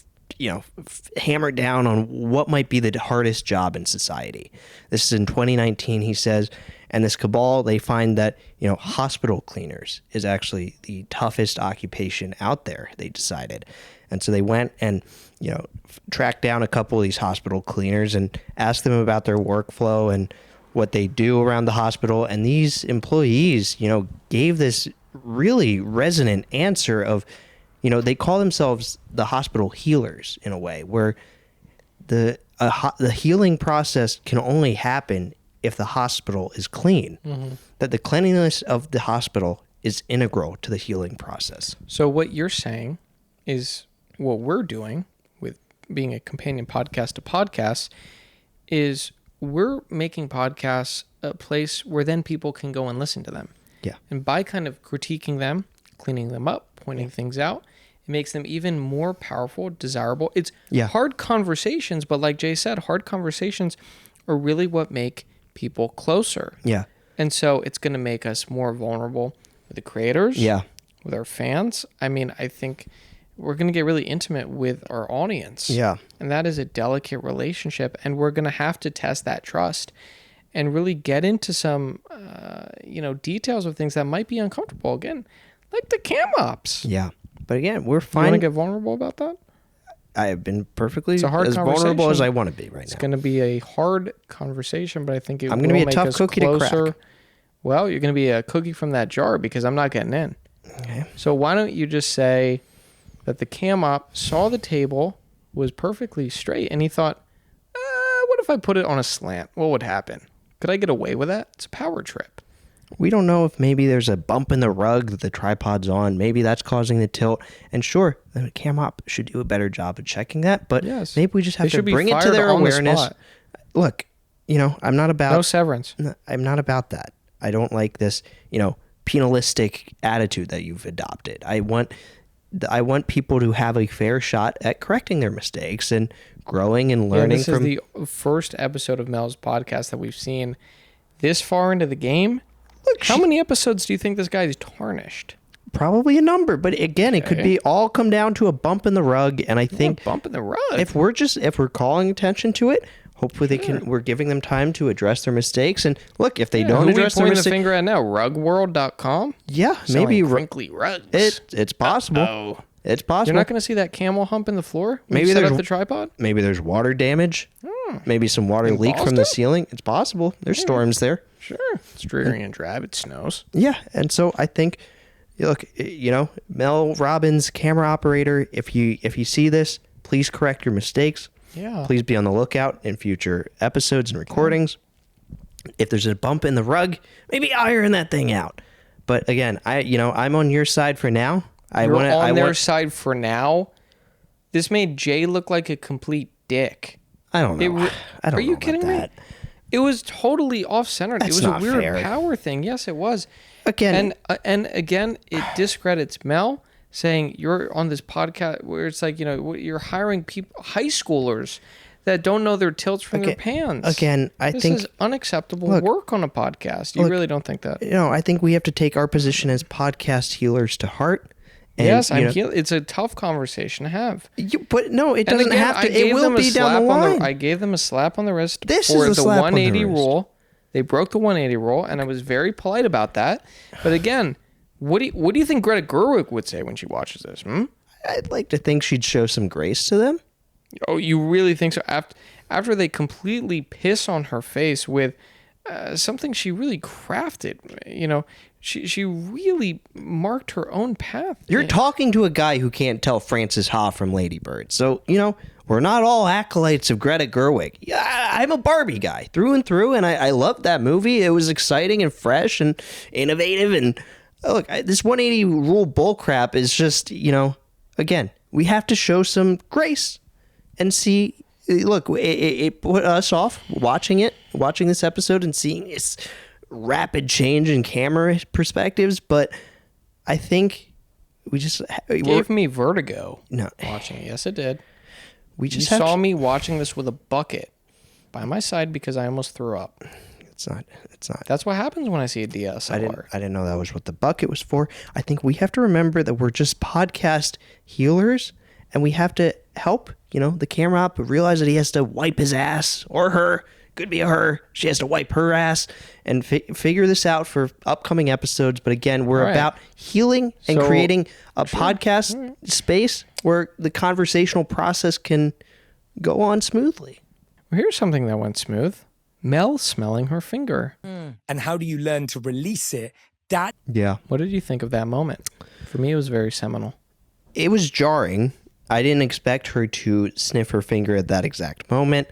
hammer down on what might be the hardest job in society. This is in 2019, he says, and this cabal, they find that, hospital cleaners is actually the toughest occupation out there, they decided. And so they went and, tracked down a couple of these hospital cleaners and asked them about their workflow and what they do around the hospital. And these employees, gave this really resonant answer of, they call themselves the hospital healers in a way, where the healing process can only happen if the hospital is clean. Mm-hmm. That the cleanliness of the hospital is integral to the healing process. So what you're saying is what we're doing with being a companion podcast to podcasts is we're making podcasts a place where then people can go and listen to them. Yeah. And by kind of critiquing them, cleaning them up, pointing things out, it makes them even more powerful, desirable. It's hard conversations, but like Jay said, hard conversations are really what make people closer. Yeah. And so it's going to make us more vulnerable with the creators, with our fans. I mean, I think we're going to get really intimate with our audience. Yeah. And that is a delicate relationship. And we're going to have to test that trust and really get into some, details of things that might be uncomfortable. Again, like the cam ops. Yeah. But again, we're You fine. want to get vulnerable about that? I have been perfectly It's a hard as vulnerable conversation. as I want to be right It's now. going to be a hard conversation, but I think it I'm will going to be a make tough us cookie closer. to crack. Well, you're going to be a cookie from that jar because I'm not getting in. Okay. So why don't you just say that the cam op saw the table was perfectly straight and he thought, what if I put it on a slant? What would happen? Could I get away with that? It's a power trip. We don't know if maybe there's a bump in the rug that the tripod's on. Maybe that's causing the tilt. And sure, the cam op should do a better job of checking that. But maybe we just have to bring it to their awareness. Look, I'm not about... No severance. I'm not about that. I don't like this, penalistic attitude that you've adopted. I want people to have a fair shot at correcting their mistakes and growing and learning from... This is the first episode of Mel's podcast that we've seen this far into the game. Look, how many episodes do you think this guy's tarnished? Probably a number, but again, it could be all come down to a bump in the rug. And I think bump in the rug. If we're calling attention to it, hopefully we're giving them time to address their mistakes. And look, if they don't address their mistakes, the finger at now, rugworld.com. Yeah, maybe wrinkly rugs. It's possible. Uh-oh. It's possible. You're not going to see that camel hump in the floor. Maybe there's up the tripod. Maybe there's water damage. Maybe some water leak from the ceiling. It's possible. There's storms there. Sure. It's dreary and drab. It snows. Yeah. And so I think, look, Mel Robbins, camera operator, if you see this, please correct your mistakes. Yeah. Please be on the lookout in future episodes and recordings. If there's a bump in the rug, maybe iron that thing out. But again, I'm on your side for now. You're on their side for now. This made Jay look like a complete dick. I don't know. Are you kidding me? It was totally off-centered. That's it was a not weird fair. power thing. Yes, it was. Again, and again, it discredits Mel saying you're on this podcast where it's like, you're hiring people, high schoolers that don't know their tilts from their pans. Again, this is unacceptable work on a podcast. You really don't think that? I think we have to take our position as podcast healers to heart. And, yes, it's a tough conversation to have. But no, it doesn't have to. It will be down the line. I gave them a slap on the wrist This for is the a slap 180 on the wrist. rule. They broke the 180 rule, and I was very polite about that. But again, what do you think Greta Gerwig would say when she watches this? I'd like to think she'd show some grace to them. Oh, you really think so? After they completely piss on her face with something she really crafted, she really marked her own path. You're talking to a guy who can't tell Frances Ha from Lady Bird. So, we're not all acolytes of Greta Gerwig. Yeah, I'm a Barbie guy through and through, and I loved that movie. It was exciting and fresh and innovative. And look, this 180 rule bullcrap is just, again, we have to show some grace and see. Look, it put us off watching this episode and seeing this rapid change in camera perspectives, but I think we just gave me vertigo. No, watching it. Yes, it did. We just saw me watching this with a bucket by my side because I almost threw up. It's not. That's what happens when I see a DSLR. I didn't know that was what the bucket was for. I think we have to remember that we're just podcast healers, and we have to help, the camera op realize that he has to wipe his ass, or her. Could be her. She has to wipe her ass and figure this out for upcoming episodes. But again, we're about healing and creating a podcast space where the conversational process can go on smoothly. Well, here's something that went smooth. Mel smelling her finger. And how do you learn to release it? Yeah. What did you think of that moment? For me, it was very seminal. It was jarring. I didn't expect her to sniff her finger at that exact moment,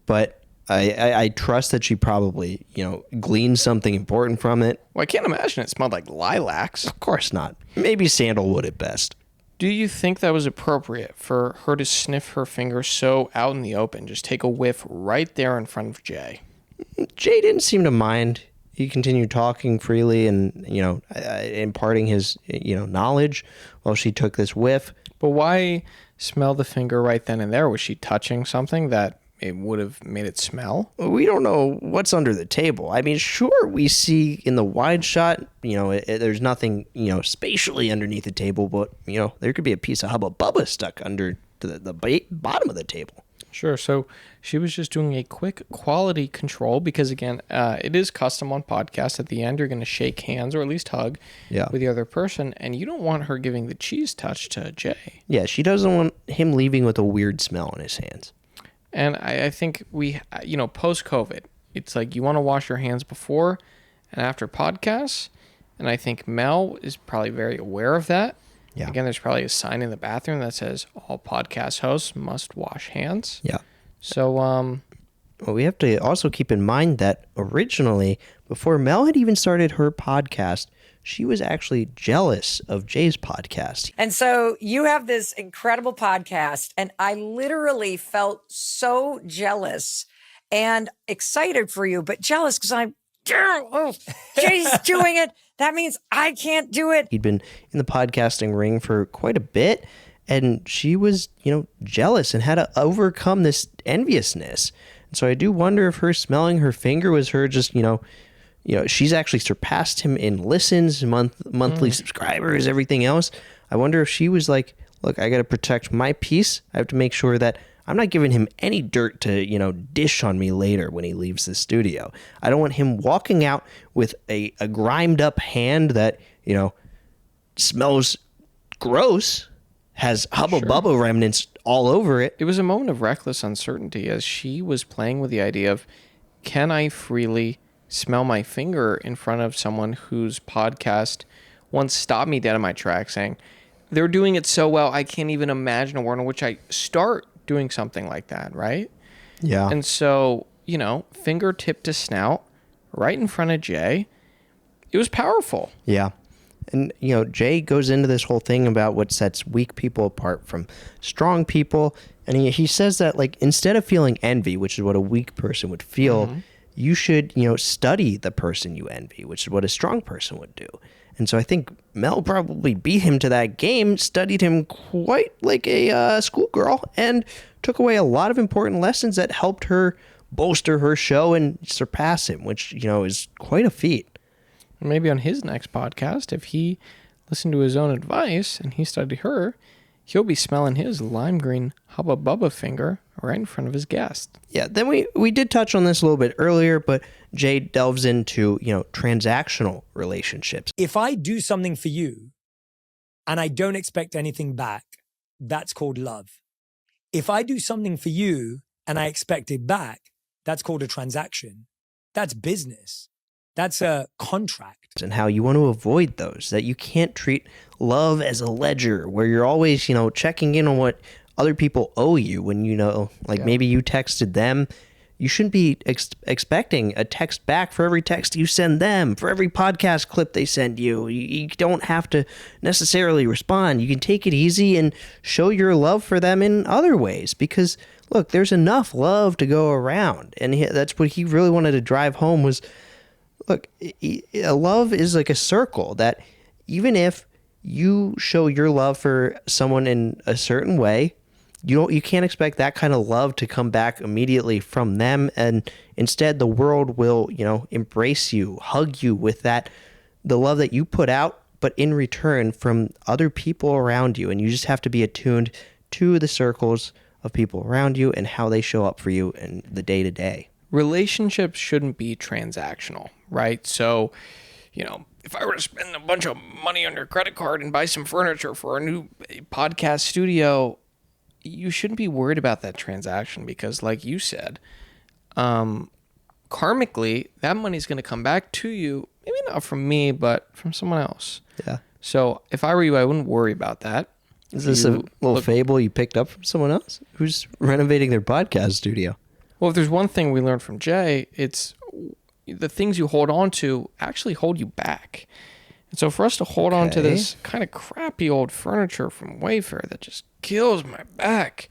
but I trust that she probably, gleaned something important from it. Well, I can't imagine it smelled like lilacs. Of course not. Maybe sandalwood at best. Do you think that was appropriate for her to sniff her finger so out in the open, just take a whiff right there in front of Jay? Jay didn't seem to mind. He continued talking freely and, imparting his, knowledge while she took this whiff. But why smell the finger right then and there? Was she touching something that it would have made it smell? We don't know what's under the table. I mean, sure, we see in the wide shot, there's nothing, spatially underneath the table, but, there could be a piece of Hubba Bubba stuck under the bottom of the table. Sure. So she was just doing a quick quality control because, again, it is custom on podcasts. At the end, you're going to shake hands or at least hug with the other person, and you don't want her giving the cheese touch to Jay. Yeah, she doesn't want him leaving with a weird smell on his hands. And I think post-COVID, it's like you want to wash your hands before and after podcasts. And I think Mel is probably very aware of that. Yeah. Again, there's probably a sign in the bathroom that says all podcast hosts must wash hands. Yeah. So, well, we have to also keep in mind that originally, before Mel had even started her podcast, she was actually jealous of Jay's podcast. And so you have this incredible podcast, and I literally felt so jealous and excited for you, but jealous because I'm, Jay's doing it. That means I can't do it. He'd been in the podcasting ring for quite a bit, and she was, jealous and had to overcome this enviousness. And so I do wonder if her smelling her finger was her just, she's actually surpassed him in listens, monthly subscribers, everything else. I wonder if she was like, look, I got to protect my peace. I have to make sure that I'm not giving him any dirt to, dish on me later when he leaves the studio. I don't want him walking out with a grimed up hand that, smells gross, has Hubba Bubba remnants all over it. It was a moment of reckless uncertainty as she was playing with the idea of, can I freely smell my finger in front of someone whose podcast once stopped me dead in my tracks saying, they're doing it so well, I can't even imagine a world in which I start doing something like that, right? Yeah. And so, fingertip to snout right in front of Jay, it was powerful. Yeah. And, Jay goes into this whole thing about what sets weak people apart from strong people. And he says that, instead of feeling envy, which is what a weak person would feel, you should, study the person you envy, which is what a strong person would do. And so I think Mel probably beat him to that game, studied him quite like a schoolgirl, and took away a lot of important lessons that helped her bolster her show and surpass him, which, is quite a feat. Maybe on his next podcast, if he listened to his own advice and he studied her, he'll be smelling his lime green Hubba Bubba finger right in front of his guest. Yeah, then we did touch on this a little bit earlier, but Jay delves into, transactional relationships. If I do something for you and I don't expect anything back, that's called love. If I do something for you and I expect it back, that's called a transaction. That's business. That's a contract. And how you want to avoid those, that you can't treat love as a ledger where you're always, checking in on what other people owe you when, maybe you texted them. You shouldn't be expecting a text back for every text you send them, for every podcast clip they send you. You don't have to necessarily respond. You can take it easy and show your love for them in other ways because, look, there's enough love to go around. And that's what he really wanted to drive home was, look, love is like a circle that even if you show your love for someone in a certain way, you can't expect that kind of love to come back immediately from them. And instead, the world will, embrace you, hug you with the love that you put out, but in return from other people around you. And you just have to be attuned to the circles of people around you and how they show up for you in the day to day. Relationships shouldn't be transactional, right? So, if I were to spend a bunch of money on your credit card and buy some furniture for a new podcast studio, you shouldn't be worried about that transaction because, like you said, karmically, that money's going to come back to you, maybe not from me, but from someone else. Yeah. So if I were you, I wouldn't worry about that. Is this a little fable you picked up from someone else who's renovating their podcast studio? Well, if there's one thing we learned from Jay, it's the things you hold on to actually hold you back. And so for us to hold on to Okay. this kind of crappy old furniture from Wayfair that just kills my back,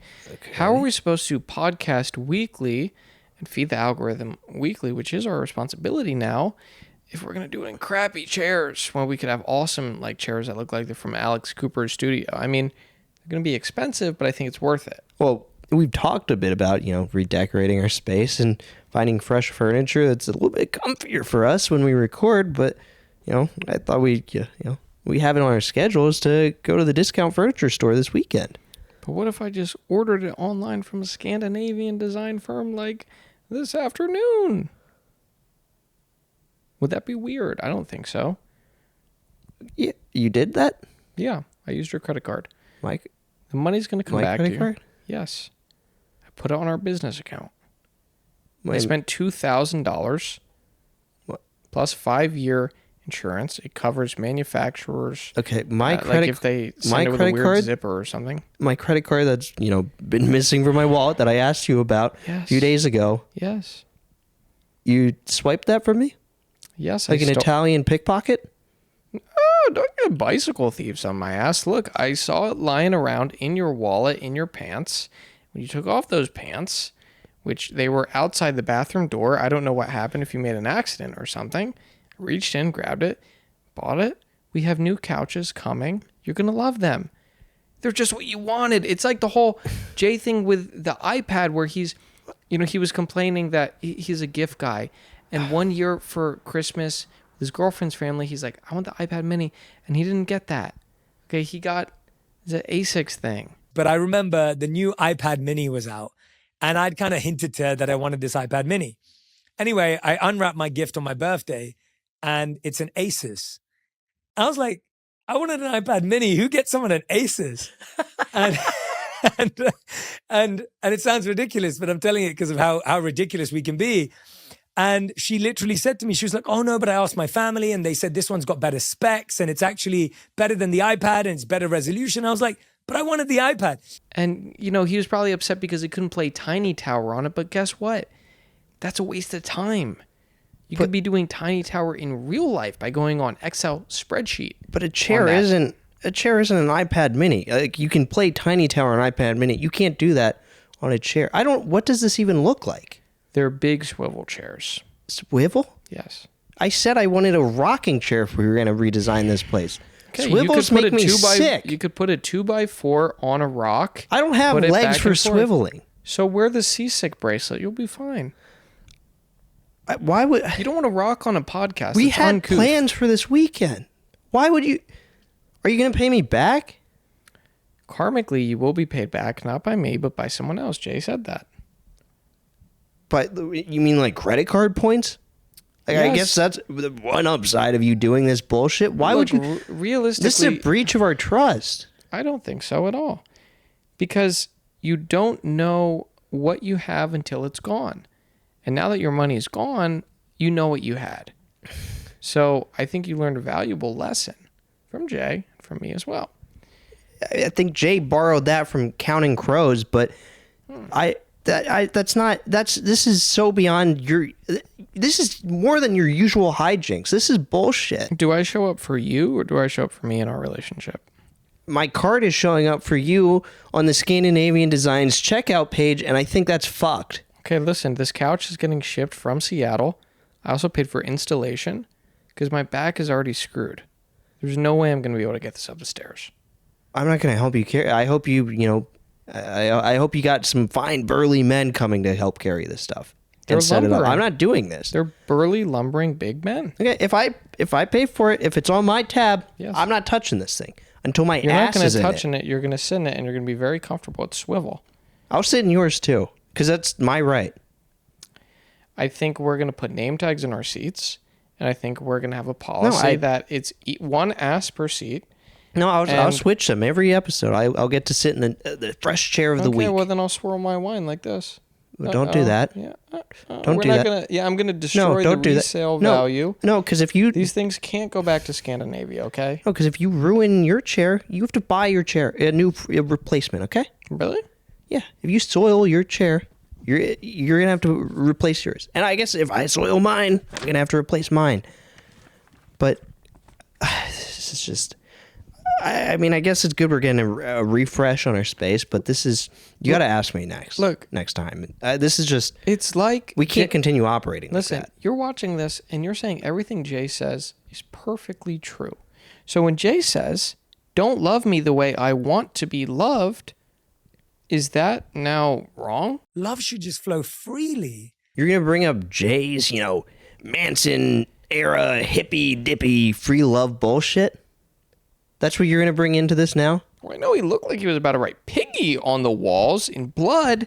how are we supposed to podcast weekly and feed the algorithm weekly, which is our responsibility now, if we're going to do it in crappy chairs when we could have awesome like chairs that look like they're from Alex Cooper's studio? I mean, they're going to be expensive, but I think it's worth it. Well, we've talked a bit about, redecorating our space and finding fresh furniture that's a little bit comfier for us when we record, but, I thought we have it on our schedules to go to the discount furniture store this weekend. But what if I just ordered it online from a Scandinavian design firm like this afternoon? Would that be weird? I don't think so. Yeah, you did that? Yeah, I used your credit card. Mike? The money's going to come My back to credit you. card? Yes. I put it on our business account. I Wait, spent $2,000 What? plus 5-year insurance. It covers manufacturers. Okay, my like credit if they my send it with a credit weird card- zipper or something. my credit card that's, been missing from my wallet that I asked you about a Yes. few days ago. Yes. You swiped that from me? Yes. Like an Italian pickpocket? Oh, don't get bicycle thieves on my ass. Look, I saw it lying around in your wallet, in your pants. When you took off those pants, which they were outside the bathroom door. I don't know what happened, if you made an accident or something. Reached in, grabbed it, bought it. We have new couches coming. You're going to love them. They're just what you wanted. It's like the whole Jay thing with the iPad where he was complaining that he's a gift guy. And one year for Christmas, his girlfriend's family, he's like, I want the iPad mini. And he didn't get that. Okay, he got the Asus thing. But I remember the new iPad mini was out, and I'd kind of hinted to her that I wanted this iPad mini. Anyway, I unwrapped my gift on my birthday, and it's an Asus. I was like, I wanted an iPad mini. Who gets someone an Asus? and it sounds ridiculous, but I'm telling it because of how ridiculous we can be. And she literally said to me, she was like, oh no, but I asked my family and they said this one's got better specs and it's actually better than the iPad and it's better resolution. I was like, but I wanted the iPad. And, he was probably upset because he couldn't play Tiny Tower on it. But guess what? That's a waste of time. You could be doing Tiny Tower in real life by going on Excel spreadsheet. But a chair isn't an iPad mini. Like, you can play Tiny Tower on iPad mini. You can't do that on a chair. What does this even look like? They're big swivel chairs. Swivel? Yes. I said I wanted a rocking chair if we were going to redesign this place. Okay, Swivels make me sick. You could put a 2x4 on a rock. I don't have put it legs back for and forth. swiveling. So wear the seasick bracelet. You'll be fine. Why would You don't want to rock on a podcast. we It's had uncouth. plans for this weekend? Why would you? Are you going to pay me back? Karmically, you will be paid back, not by me, but by someone else. Jay said that. But you mean like credit card points? Like, I Yes. guess that's the one upside of you doing this bullshit. Why Look, would you? realistically, This is a breach of our trust. I don't think so at all. Because you don't know what you have until it's gone. And now that your money is gone, you know what you had. So I think you learned a valuable lesson from Jay, from me as well. I think Jay borrowed that from Counting Crows, but this is so beyond your. This is more than your usual hijinks. This is bullshit. Do I show up for you or do I show up for me in our relationship? My card is showing up for you on the Scandinavian Designs checkout page, and I think that's fucked. Okay, listen, this couch is getting shipped from Seattle. I also paid for installation because my back is already screwed. There's no way I'm going to be able to get this up the stairs. I'm not going to help you carry. I hope I hope you got some fine burly men coming to help carry this stuff They're and set it up. lumbering. I'm not doing this. They're burly, lumbering big men. Okay, if I pay for it, if it's on my tab, Yes. I'm not touching this thing until my You're not ass going is to in touch it. in it. You're going to sit in it, and you're going to be very comfortable. It's swivel. I'll sit in yours too, because that's my right. I think we're going to put name tags in our seats, and I think we're going to have a policy that it's one ass per seat. No, I'll And- switch them every episode. I'll get to sit in the fresh chair of the Okay, week. well, then I'll swirl my wine like this. Well, don't do that. Yeah. Don't we're do not that. Gonna, yeah, I'm going to No, destroy don't the do resale that. No, value. No, because if you These things can't go back to Scandinavia, okay? no, because if you ruin your chair, you have to buy your chair a new replacement. Okay? Really? Yeah. If you soil your chair, you're gonna have to replace yours. And I guess if I soil mine, I'm gonna have to replace mine. But is just. I mean, I guess it's good we're getting a refresh on our space, but this is you got to ask me next time. This is just it's like we can't continue operating. Listen, like that. You're watching this and you're saying everything Jay says is perfectly true. So when Jay says, "Don't love me the way I want to be loved," is that now wrong? Love should just flow freely. You're gonna bring up Jay's, Manson era hippy dippy free love bullshit. That's what you're going to bring into this now? Well, I know he looked like he was about to write Piggy on the walls in blood,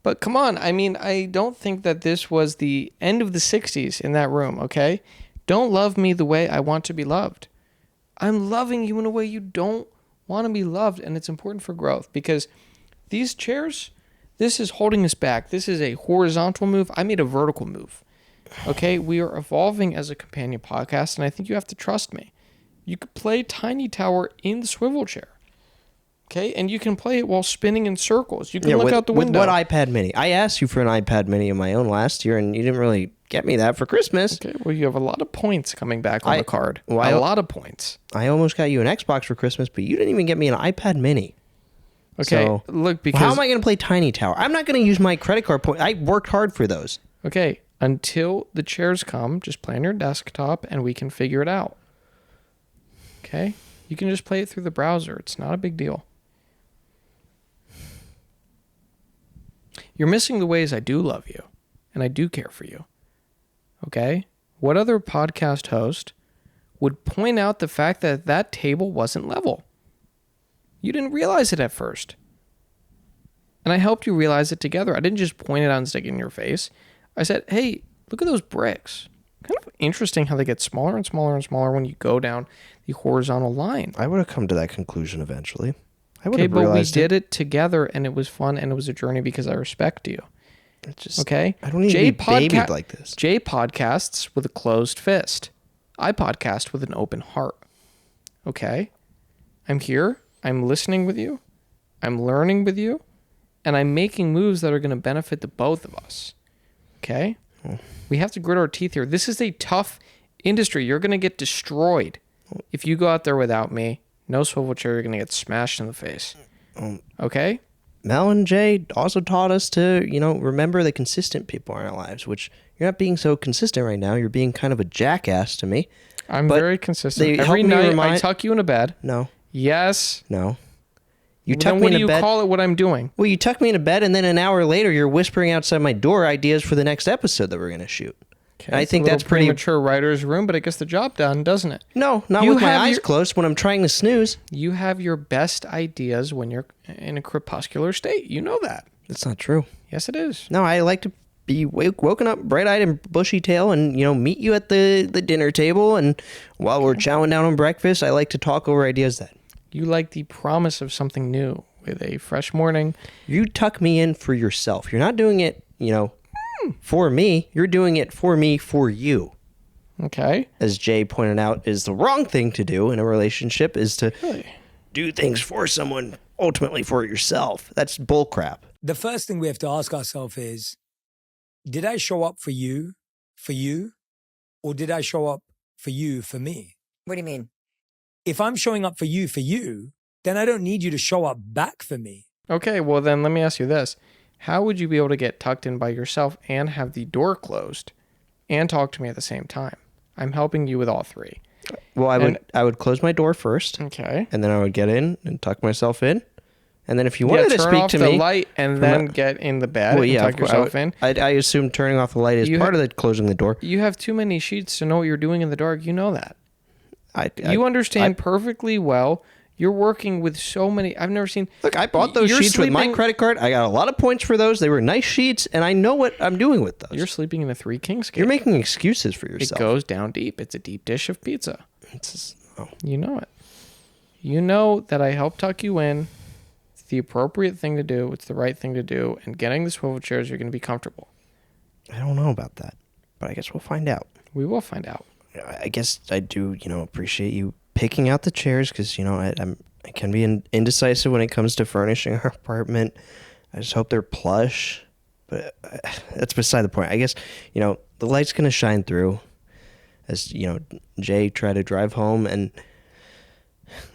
but come on. I mean, I don't think that this was the end of the 60s in that room, okay? Don't love me the way I want to be loved. I'm loving you in a way you don't want to be loved, and it's important for growth because these chairs, this is holding us back. This is a horizontal move. I made a vertical move, okay? We are evolving as a companion podcast, and I think you have to trust me. You could play Tiny Tower in the swivel chair. Okay? And you can play it while spinning in circles. You can look out the window. With what iPad mini? I asked you for an iPad mini of my own last year, and you didn't really get me that for Christmas. Okay, well, you have a lot of points coming back on the card. Well, a lot of points. I almost got you an Xbox for Christmas, but you didn't even get me an iPad mini. Okay, so, look, because... how am I going to play Tiny Tower? I'm not going to use my credit card point. I worked hard for those. Okay, until the chairs come, just play on your desktop, and we can figure it out. Okay? You can just play it through the browser. It's not a big deal. You're missing the ways I do love you, and I do care for you. Okay? What other podcast host would point out the fact that that table wasn't level? You didn't realize it at first. And I helped you realize it together. I didn't just point it out and stick it in your face. I said, hey, look at those bricks. Kind of interesting how they get smaller and smaller and smaller when you go down the horizontal line. I would have come to that conclusion eventually. I would Okay, have but we realized did it together, and it was fun, and it was a journey because I respect you. It's just, okay? I don't need to be babied like this. Jay podcasts with a closed fist. I podcast with an open heart. Okay? I'm here. I'm listening with you. I'm learning with you. And I'm making moves that are going to benefit the both of us. Okay? We have to grit our teeth here. This is a tough industry. You're going to get destroyed. If you go out there without me, no swivel chair, you're going to get smashed in the face. Okay? Mel and Jay also taught us to, remember the consistent people in our lives, which you're not being so consistent right now. You're being kind of a jackass to me. I'm very consistent. Every night I tuck you in a bed. No. Yes. No. You tuck me in a bed. What do you call it what I'm doing? Well, you tuck me in a bed, and then an hour later, you're whispering outside my door ideas for the next episode that we're going to shoot. Okay, I think that's pretty mature writer's room, but it gets the job done, doesn't it? No, not with my eyes closed when I'm trying to snooze. You have your best ideas when you're in a crepuscular state. You know that. That's not true. Yes, it is. No, I like to be woken up bright-eyed and bushy-tailed and, meet you at the dinner table. And while we're chowing down on breakfast, I like to talk over ideas then. You like the promise of something new with a fresh morning. You tuck me in for yourself. You're not doing it, for me. You're doing it for me, for you. Okay. As Jay pointed out, is the wrong thing to do in a relationship is to do things for someone, ultimately for yourself. That's bullcrap. The first thing we have to ask ourselves is, did I show up for you, or did I show up for you, for me? What do you mean? If I'm showing up for you, then I don't need you to show up back for me. Okay, well then let me ask you this. How would you be able to get tucked in by yourself and have the door closed and talk to me at the same time? I'm helping you with all three. Well, I would close my door first. Okay. And then I would get in and tuck myself in. And then if you wanted to speak to me... turn off the light and then get in the bed and tuck yourself in. I assume turning off the light is part of the closing the door. You have too many sheets to know what you're doing in the dark. You know that. You understand perfectly well. You're working with so many. I've never seen. Look, I bought those sheets with my credit card. I got a lot of points for those. They were nice sheets, and I know what I'm doing with those. You're sleeping in a Three Kings cake. You're making excuses for yourself. It goes down deep. It's a deep dish of pizza. You know it. You know that I help tuck you in. It's the appropriate thing to do. It's the right thing to do. And getting the swivel chairs, you're going to be comfortable. I don't know about that, but I guess we'll find out. We will find out. I guess I do, appreciate you picking out the chairs because, I can be indecisive when it comes to furnishing our apartment. I just hope they're plush, but that's beside the point. I guess, the light's going to shine through as, Jay tried to drive home, and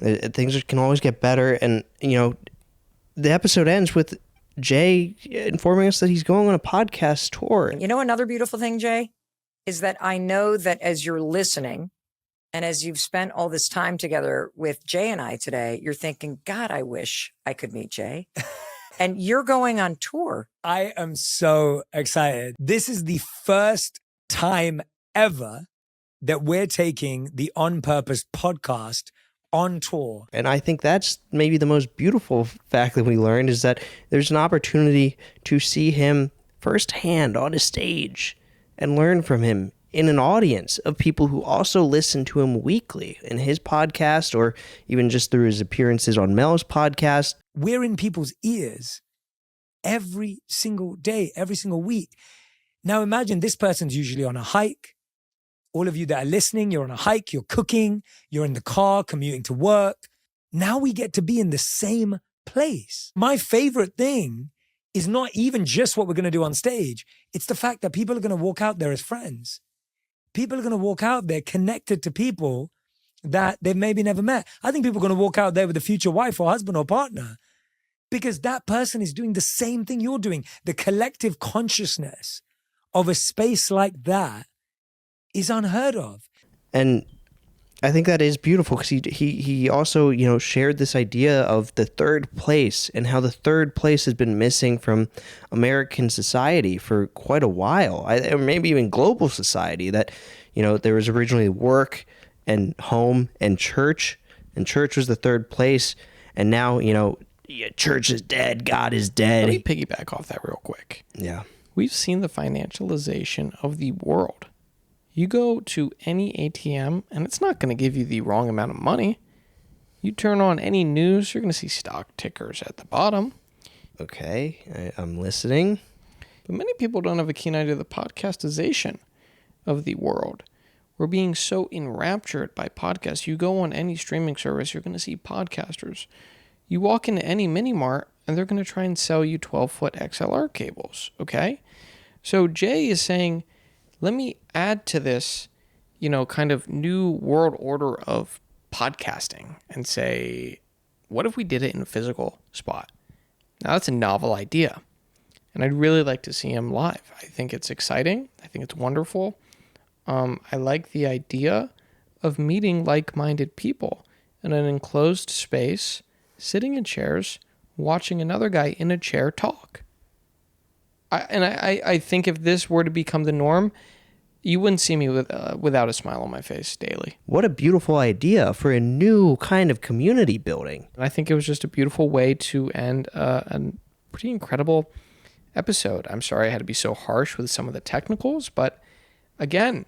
Things can always get better. And, the episode ends with Jay informing us that he's going on a podcast tour. You know, another beautiful thing, Jay, is that I know that as you're listening and as you've spent all this time together with Jay and I today, you're thinking, God, I wish I could meet Jay. And you're going on tour. I am so excited. This is the first time ever that we're taking the On Purpose podcast on tour. And I think that's maybe the most beautiful fact that we learned, is that there's an opportunity to see him firsthand on a stage and learn from him in an audience of people who also listen to him weekly in his podcast, or even just through his appearances on Mel's podcast. We're in people's ears every single day, every single week. Now imagine this person's usually on a hike. All of you that are listening, you're on a hike, you're cooking, you're in the car, commuting to work. Now we get to be in the same place. My favorite thing is not even just what we're going to do on stage. It's the fact that people are going to walk out there as friends. People are going to walk out there connected to people that they've maybe never met. I think people are going to walk out there with a future wife or husband or partner because that person is doing the same thing you're doing. The collective consciousness of a space like that is unheard of. And I think that is beautiful, because he also, shared this idea of the third place and how the third place has been missing from American society for quite a while, or maybe even global society, that, there was originally work and home and church was the third place. And now, church is dead. God is dead. Let me piggyback off that real quick. Yeah. We've seen the financialization of the world. You go to any ATM, and it's not going to give you the wrong amount of money. You turn on any news, you're going to see stock tickers at the bottom. Okay, I'm listening. But many people don't have a keen idea of the podcastization of the world. We're being so enraptured by podcasts. You go on any streaming service, you're going to see podcasters. You walk into any mini mart, and they're going to try and sell you 12-foot XLR cables, okay? So Jay is saying, let me add to this, kind of new world order of podcasting and say, what if we did it in a physical spot? Now that's a novel idea. And I'd really like to see him live. I think it's exciting. I think it's wonderful. I like the idea of meeting like-minded people in an enclosed space, sitting in chairs, watching another guy in a chair talk. I think if this were to become the norm, you wouldn't see me without a smile on my face daily. What a beautiful idea for a new kind of community building. And I think it was just a beautiful way to end a pretty incredible episode. I'm sorry I had to be so harsh with some of the technicals, but again,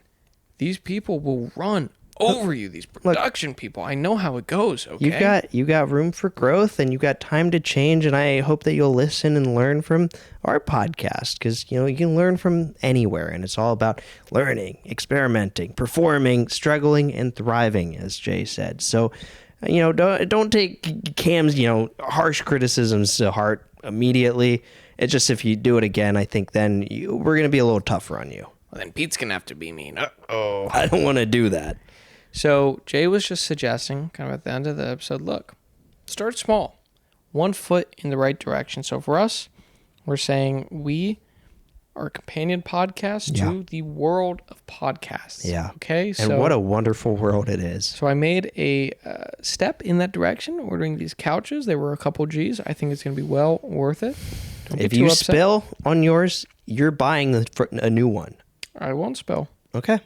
these people will run over you, these production people. I know how it goes, okay? You got room for growth, and you got time to change, and I hope that you'll listen and learn from our podcast, because you can learn from anywhere, and it's all about learning, experimenting, performing, struggling, and thriving, as Jay said. So don't take Cam's harsh criticisms to heart immediately. It's just, if you do it again, I think then we're going to be a little tougher on you. Well, then Pete's going to have to be mean. Uh-oh. I don't want to do that. So Jay was just suggesting, kind of at the end of the episode, look, start small. 1 foot in the right direction. So for us, we're saying we are a companion podcast to the world of podcasts. Yeah. Okay. And what a wonderful world it is. So I made a step in that direction, ordering these couches. They were a couple G's. I think it's going to be well worth it. If you spill on yours, you're buying a new one. I won't spill. Okay.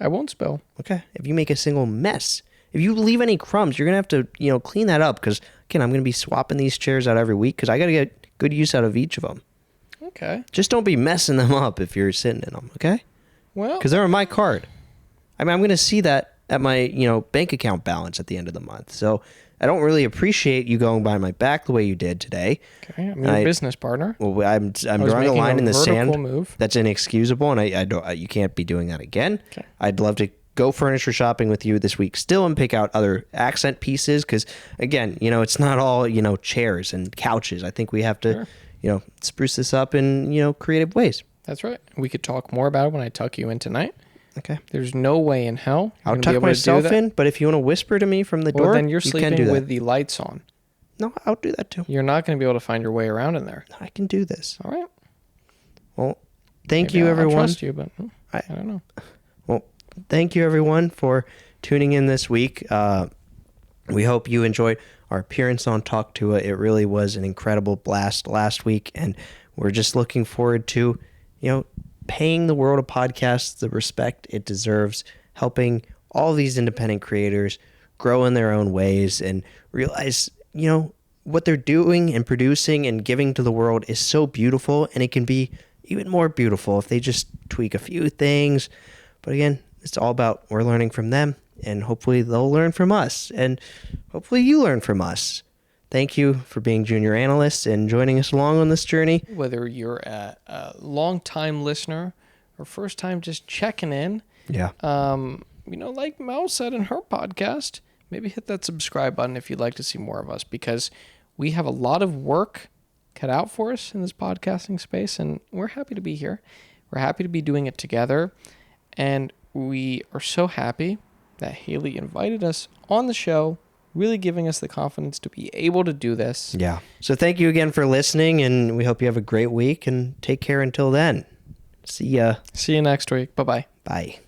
I won't spill. Okay. If you make a single mess, if you leave any crumbs, you're going to have to, clean that up, because, again, I'm going to be swapping these chairs out every week, because I got to get good use out of each of them. Okay. Just don't be messing them up if you're sitting in them, okay? Well. Because they're on my card. I mean, I'm going to see that at my, bank account balance at the end of the month. So I don't really appreciate you going by my back the way you did today. Okay. I'm your business partner. Well, I'm drawing a line in the sand. That's inexcusable, and I don't. You can't be doing that again. Okay. I'd love to go furniture shopping with you this week still, and pick out other accent pieces, because, again, it's not all, chairs and couches. I think we have to, spruce this up in, creative ways. That's right. We could talk more about it when I tuck you in tonight. Okay. There's no way in hell you're I'll gonna be tuck able to do myself that. in, but if you want to whisper to me from the door, Well, then you're you can do sleeping that. with the lights on. No, I'll do that too. You're not going to be able to find your way around in there. I can do this. All right. Well, thank Maybe you, I'll everyone. trust you, but I don't know. Well, thank you, everyone, for tuning in this week. We hope you enjoyed our appearance on Talk Tuah. It really was an incredible blast last week, and we're just looking forward to, paying the world of podcasts the respect it deserves, helping all these independent creators grow in their own ways and realize, what they're doing and producing and giving to the world is so beautiful, and it can be even more beautiful if they just tweak a few things. But again, it's all about we're learning from them, and hopefully they'll learn from us, and hopefully you learn from us. Thank you for being junior analysts and joining us along on this journey. Whether you're a long-time listener or first time just checking in, Yeah. like Mel said in her podcast, maybe hit that subscribe button if you'd like to see more of us, because we have a lot of work cut out for us in this podcasting space, and we're happy to be here. We're happy to be doing it together, and we are so happy that Haley invited us on the show, really giving us the confidence to be able to do this. Yeah. So thank you again for listening, and we hope you have a great week, and take care until then. See ya. See you next week. Bye-bye. Bye.